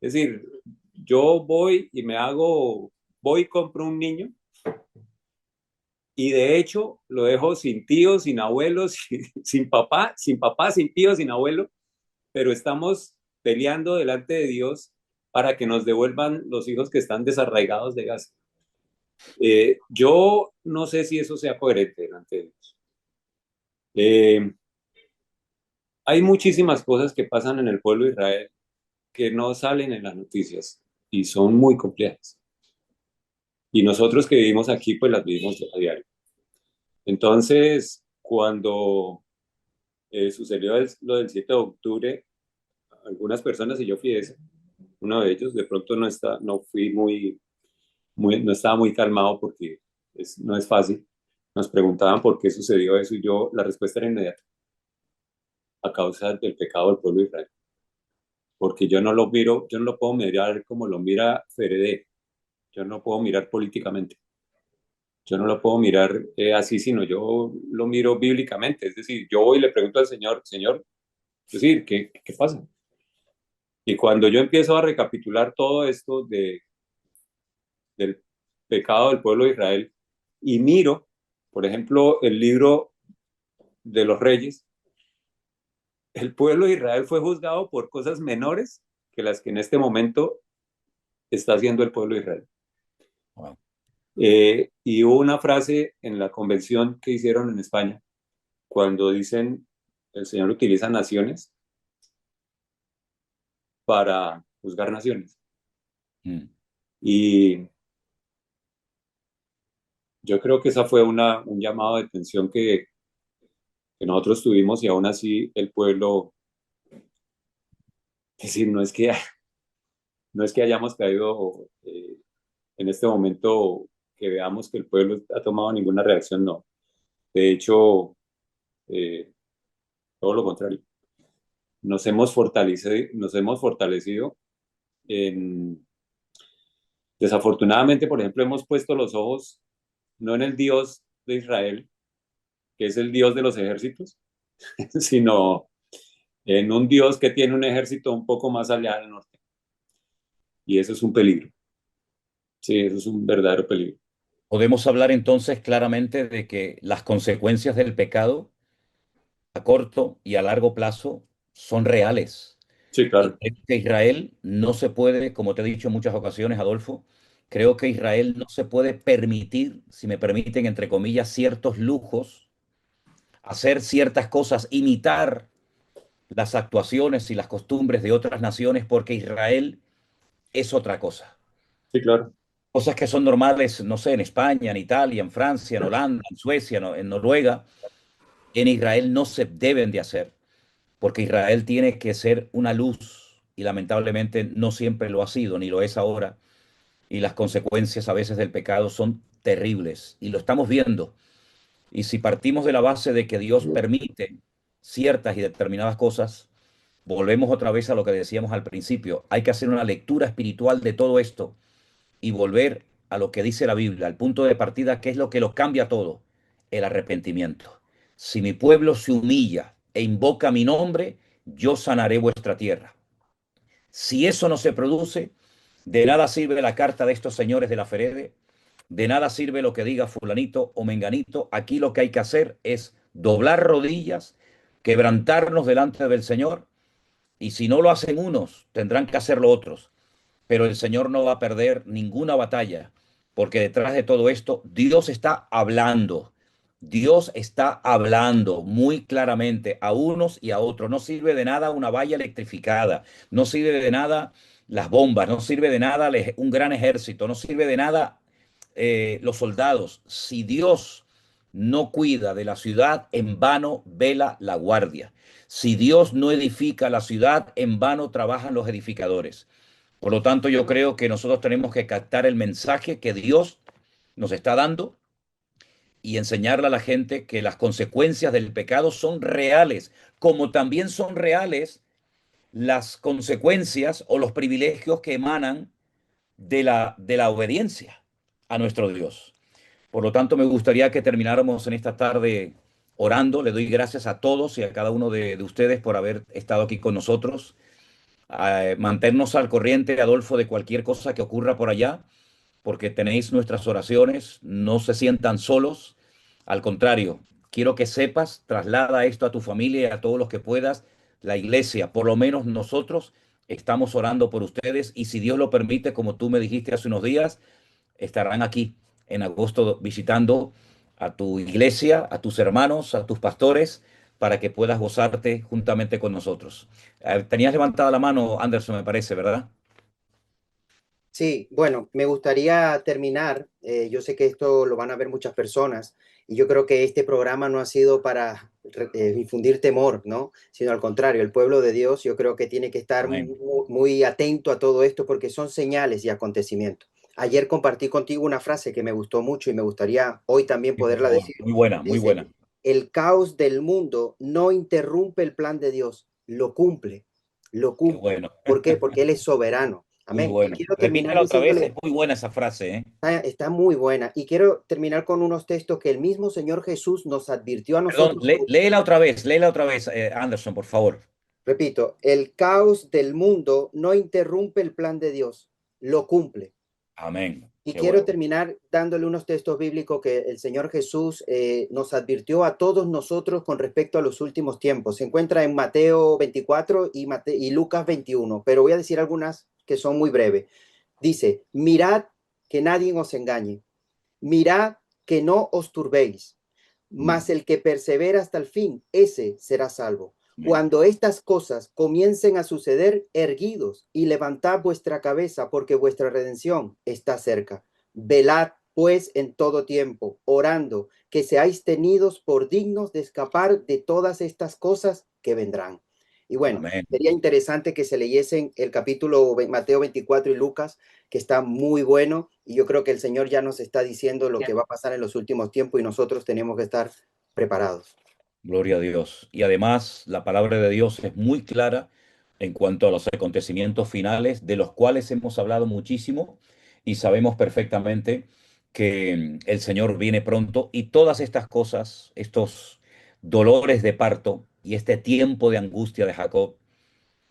Es decir, yo voy y voy y compro un niño y de hecho lo dejo sin tíos, sin abuelos, sin tíos, sin abuelo, pero estamos peleando delante de Dios para que nos devuelvan los hijos que están desarraigados de Gaza. Yo no sé si eso sea coherente delante de Dios. Eh, Hay muchísimas cosas que pasan en el pueblo de Israel que no salen en las noticias y son muy complejas. Y nosotros que vivimos aquí, pues las vivimos a diario. Entonces, cuando sucedió lo del 7 de octubre, algunas personas, y yo fui ese, uno de ellos, de pronto no fui no estaba muy calmado porque no es fácil. Nos preguntaban por qué sucedió eso y la respuesta era inmediata, a causa del pecado del pueblo de Israel. Porque yo no lo miro, yo no lo puedo mirar como lo mira Fede, yo no puedo mirar políticamente, yo no lo puedo mirar así, sino yo lo miro bíblicamente. Es decir, yo voy y le pregunto al Señor, Señor, es decir, ¿qué pasa? Y cuando yo empiezo a recapitular todo esto del pecado del pueblo de Israel y miro, por ejemplo, el libro de los reyes, el pueblo de Israel fue juzgado por cosas menores que las que en este momento está haciendo el pueblo de Israel. Wow. Y hubo una frase en la convención que hicieron en España, cuando dicen, el Señor utiliza naciones para juzgar naciones. Mm. Y yo creo que esa fue un llamado de atención que nosotros tuvimos y aún así el pueblo, es decir, no es que hayamos caído en este momento que veamos que el pueblo ha tomado ninguna reacción, no. De hecho, eh, todo lo contrario. Nos hemos fortalecido en, desafortunadamente, por ejemplo, hemos puesto los ojos no en el Dios de Israel, que es el Dios de los ejércitos, sino en un Dios que tiene un ejército un poco más allá del norte. Y eso es un peligro. Sí, eso es un verdadero peligro. Podemos hablar entonces claramente de que las consecuencias del pecado a corto y a largo plazo son reales. Sí, Y claro. creo que Israel no se puede, como te he dicho en muchas ocasiones, Adolfo, creo que Israel no se puede permitir, si me permiten, entre comillas, ciertos lujos, hacer ciertas cosas, imitar las actuaciones y las costumbres de otras naciones, porque Israel es otra cosa. Sí, claro. Cosas que son normales, no sé, en España, en Italia, en Francia, en Holanda, en Suecia, en Noruega, en Israel no se deben de hacer, porque Israel tiene que ser una luz y lamentablemente no siempre lo ha sido, ni lo es ahora, y las consecuencias a veces del pecado son terribles y lo estamos viendo. Y si partimos de la base de que Dios permite ciertas y determinadas cosas, volvemos otra vez a lo que decíamos al principio. Hay que hacer una lectura espiritual de todo esto y volver a lo que dice la Biblia, al punto de partida, que es lo que lo cambia todo, el arrepentimiento. Si mi pueblo se humilla e invoca mi nombre, yo sanaré vuestra tierra. Si eso no se produce, de nada sirve la carta de estos señores de la Ferede, de nada sirve lo que diga fulanito o menganito. Aquí lo que hay que hacer es doblar rodillas, quebrantarnos delante del Señor, y si no lo hacen unos, tendrán que hacerlo otros. Pero el Señor no va a perder ninguna batalla, porque detrás de todo esto Dios está hablando. Dios está hablando muy claramente a unos y a otros. No sirve de nada una valla electrificada, no sirve de nada las bombas, no sirve de nada un gran ejército, no sirve de nada los soldados. Si Dios no cuida de la ciudad, en vano vela la guardia. Si Dios no edifica la ciudad, en vano trabajan los edificadores. Por lo tanto, yo creo que nosotros tenemos que captar el mensaje que Dios nos está dando y enseñarle a la gente que las consecuencias del pecado son reales, como también son reales las consecuencias o los privilegios que emanan de la obediencia a nuestro Dios. Por lo tanto, me gustaría que termináramos en esta tarde orando. Le doy gracias a todos y a cada uno de ustedes por haber estado aquí con nosotros. Mantenernos al corriente, Adolfo, de cualquier cosa que ocurra por allá, porque tenéis nuestras oraciones, no se sientan solos. Al contrario, quiero que sepas, traslada esto a tu familia y a todos los que puedas. La iglesia, por lo menos nosotros, estamos orando por ustedes y si Dios lo permite, como tú me dijiste hace unos días, estarán aquí en agosto visitando a tu iglesia, a tus hermanos, a tus pastores, para que puedas gozarte juntamente con nosotros. Tenías levantada la mano, Anderson, me parece, ¿verdad? Sí, bueno, me gustaría terminar. Yo sé que esto lo van a ver muchas personas y yo creo que este programa no ha sido para infundir temor, ¿no? Sino al contrario, el pueblo de Dios yo creo que tiene que estar Amén. muy atento a todo esto porque son señales y acontecimientos. Ayer compartí contigo una frase que me gustó mucho y me gustaría hoy también Sí, por poderla favor. decir. Muy buena, muy Dice, buena. el caos del mundo no interrumpe el plan de Dios, lo cumple, lo Qué cumple. bueno, ¿Por qué? Porque Él es soberano. muy Amén. Y bueno. quiero terminar Repítela otra vez, es diciéndole, muy buena esa frase, ¿eh? está muy buena. Y quiero terminar con unos textos que el mismo Señor Jesús nos advirtió a Perdón, nosotros. léela otra vez, Anderson, por favor. Repito, el caos del mundo no interrumpe el plan de Dios, lo cumple. Amén. Y Qué quiero bueno. terminar dándole unos textos bíblicos que el Señor Jesús nos advirtió a todos nosotros con respecto a los últimos tiempos. Se encuentra en Mateo 24 y Lucas 21, pero voy a decir algunas que son muy breves. Dice, mirad que nadie os engañe, mirad que no os turbéis, Mm, mas el que persevera hasta el fin, ese será salvo. amén. Cuando estas cosas comiencen a suceder, erguidos y levantad vuestra cabeza, porque vuestra redención está cerca. Velad, pues, en todo tiempo, orando, que seáis tenidos por dignos de escapar de todas estas cosas que vendrán. Y bueno, Amén. sería interesante que se leyesen el capítulo Mateo 24 y Lucas, que está muy bueno, y yo creo que el Señor ya nos está diciendo lo que va a pasar en los últimos tiempos y nosotros tenemos que estar preparados. Gloria a Dios. Y además, la palabra de Dios es muy clara en cuanto a los acontecimientos finales, de los cuales hemos hablado muchísimo y sabemos perfectamente que el Señor viene pronto y todas estas cosas, estos dolores de parto y este tiempo de angustia de Jacob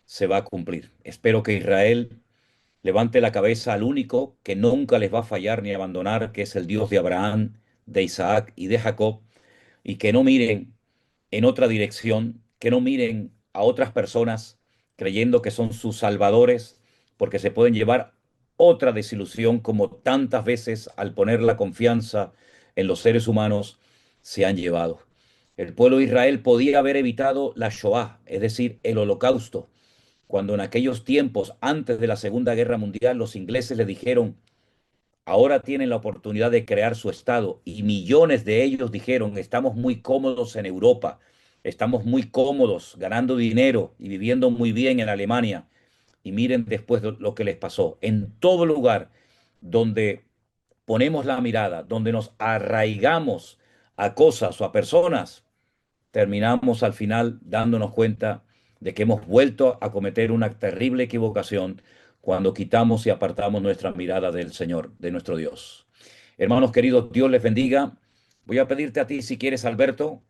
se va a cumplir. Espero que Israel levante la cabeza al único que nunca les va a fallar ni abandonar, que es el Dios de Abraham, de Isaac y de Jacob, y que no miren en otra dirección, que no miren a otras personas creyendo que son sus salvadores, porque se pueden llevar otra desilusión como tantas veces al poner la confianza en los seres humanos se han llevado. El pueblo de Israel podía haber evitado la Shoah, es decir, el holocausto, cuando en aquellos tiempos, antes de la Segunda Guerra Mundial, los ingleses le dijeron, ahora tienen la oportunidad de crear su Estado y millones de ellos dijeron, estamos muy cómodos en Europa, estamos muy cómodos ganando dinero y viviendo muy bien en Alemania. Y miren después lo que les pasó. En todo lugar donde ponemos la mirada, donde nos arraigamos a cosas o a personas, terminamos al final dándonos cuenta de que hemos vuelto a cometer una terrible equivocación cuando quitamos y apartamos nuestra mirada del Señor, de nuestro Dios. Hermanos queridos, Dios les bendiga. Voy a pedirte a ti, si quieres, Alberto,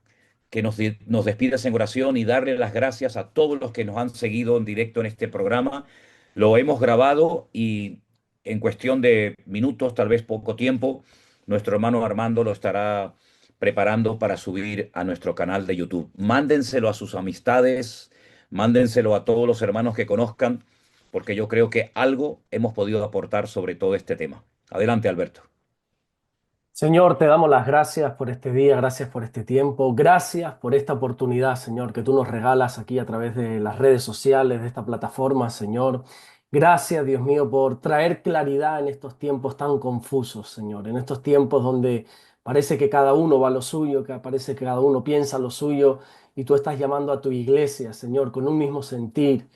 que nos despidas en oración y darle las gracias a todos los que nos han seguido en directo en este programa. Lo hemos grabado y en cuestión de minutos, tal vez poco tiempo, nuestro hermano Armando lo estará preparando para subir a nuestro canal de YouTube. Mándenselo a sus amistades, mándenselo a todos los hermanos que conozcan, porque yo creo que algo hemos podido aportar sobre todo este tema. Adelante, Alberto. Señor, te damos las gracias por este día, gracias por este tiempo, gracias por esta oportunidad, Señor, que tú nos regalas aquí a través de las redes sociales, de esta plataforma, Señor. Gracias, Dios mío, por traer claridad en estos tiempos tan confusos, Señor, en estos tiempos donde parece que cada uno va a lo suyo, que parece que cada uno piensa lo suyo y tú estás llamando a tu iglesia, Señor, con un mismo sentir.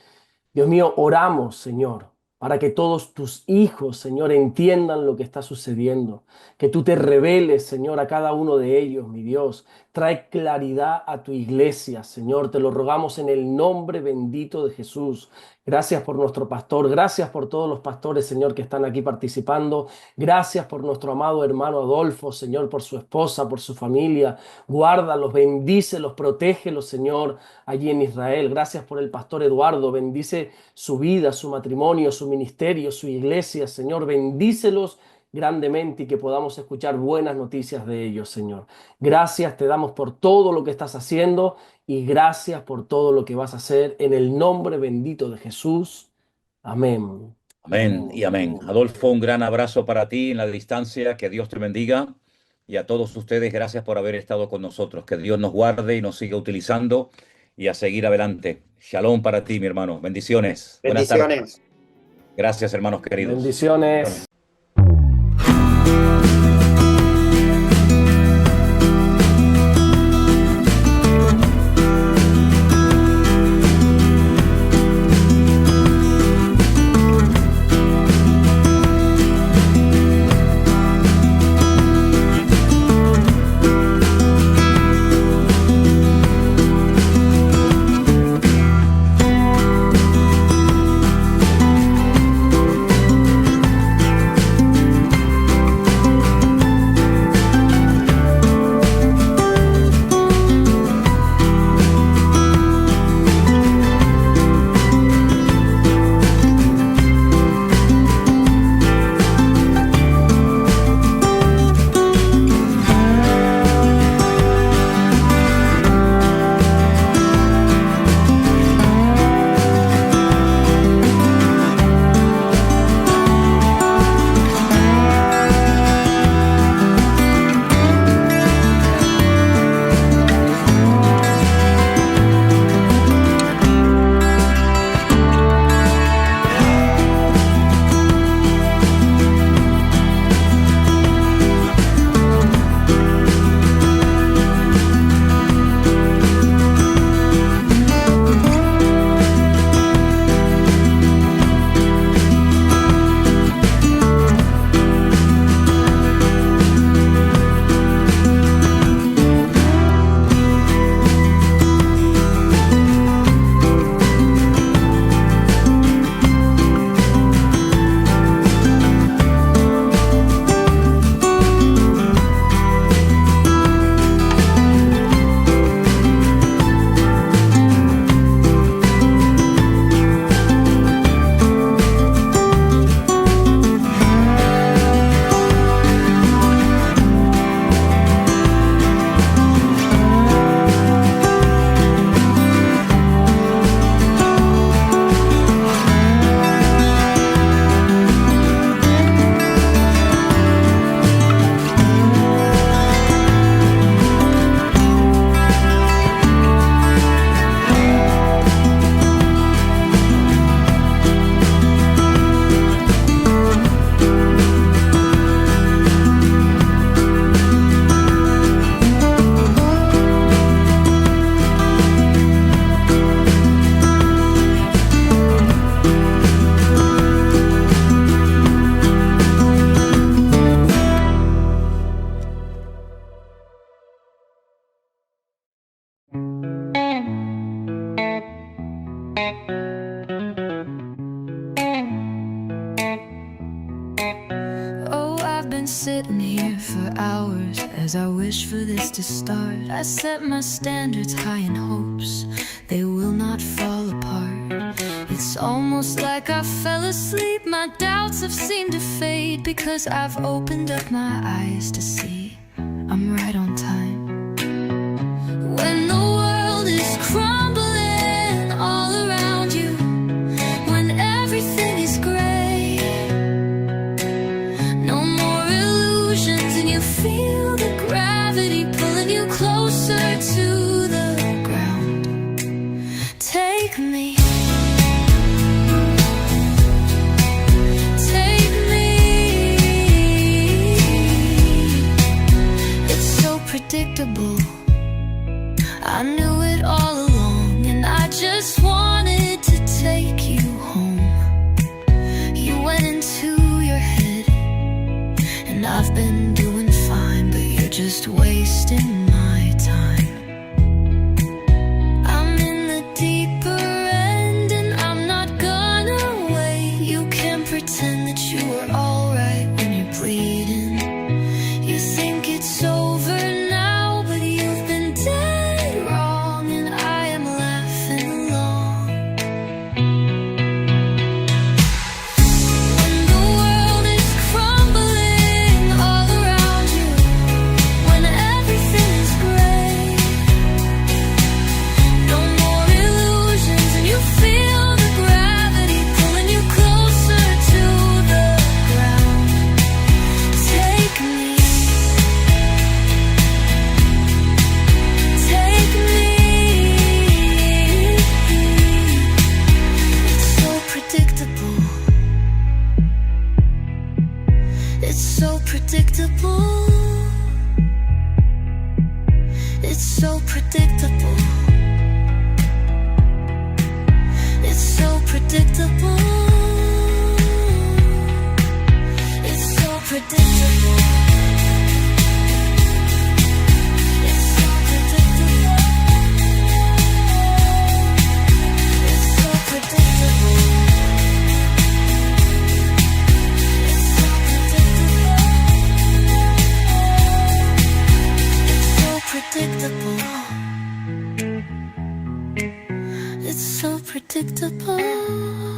Dios mío, oramos, Señor, para que todos tus hijos, Señor, entiendan lo que está sucediendo, que tú te reveles, Señor, a cada uno de ellos, mi Dios. Trae claridad a tu iglesia, Señor, te lo rogamos en el nombre bendito de Jesús. Gracias por nuestro pastor, gracias por todos los pastores, Señor, que están aquí participando. Gracias por nuestro amado hermano Adolfo, Señor, por su esposa, por su familia. Guárdalos, bendícelos, protégelos, Señor, allí en Israel. Gracias por el pastor Eduardo. Bendice su vida, su matrimonio, su ministerio, su iglesia, Señor. Bendícelos grandemente y que podamos escuchar buenas noticias de ellos, Señor. Gracias te damos por todo lo que estás haciendo y gracias por todo lo que vas a hacer en el nombre bendito de Jesús. Amén. Amén y amén. Adolfo, un gran abrazo para ti en la distancia. Que Dios te bendiga. Y a todos ustedes, gracias por haber estado con nosotros. Que Dios nos guarde y nos siga utilizando y a seguir adelante. Shalom para ti, mi hermano. Bendiciones. Buenas tardes. Bendiciones. Gracias, hermanos queridos. Bendiciones. Oh, I've been sitting here for hours as I wish for this to start. I set my standards high in hopes they will not fall apart. It's almost like I fell asleep. My doubts have seemed to fade because I've opened up my eyes to see I'm right on time. When the world is crumbling all around you, when everything is gray, no more illusions, and you feel the gravity pulling you closer to the ground. Take me. Take me. It's so predictable. I knew it all along, and I just wanted to take you home. You went into your head, and I've been doing fine, but you're just wasting my time. I'm in the deeper end, and I'm not gonna wait. You can't pretend that you were alright when you're bleeding. You think it's over now, but you've been dead wrong, and I am laughing along. When the world is crumbling all around you, when everything is gray, no more illusions, and you feel the gravity pulling you closer to the ground. predictable. It's so predictable. It's so predictable. It's so predictable. It's so predictable. It's so predictable. It's so predictable. It's so predictable. It's so predictable.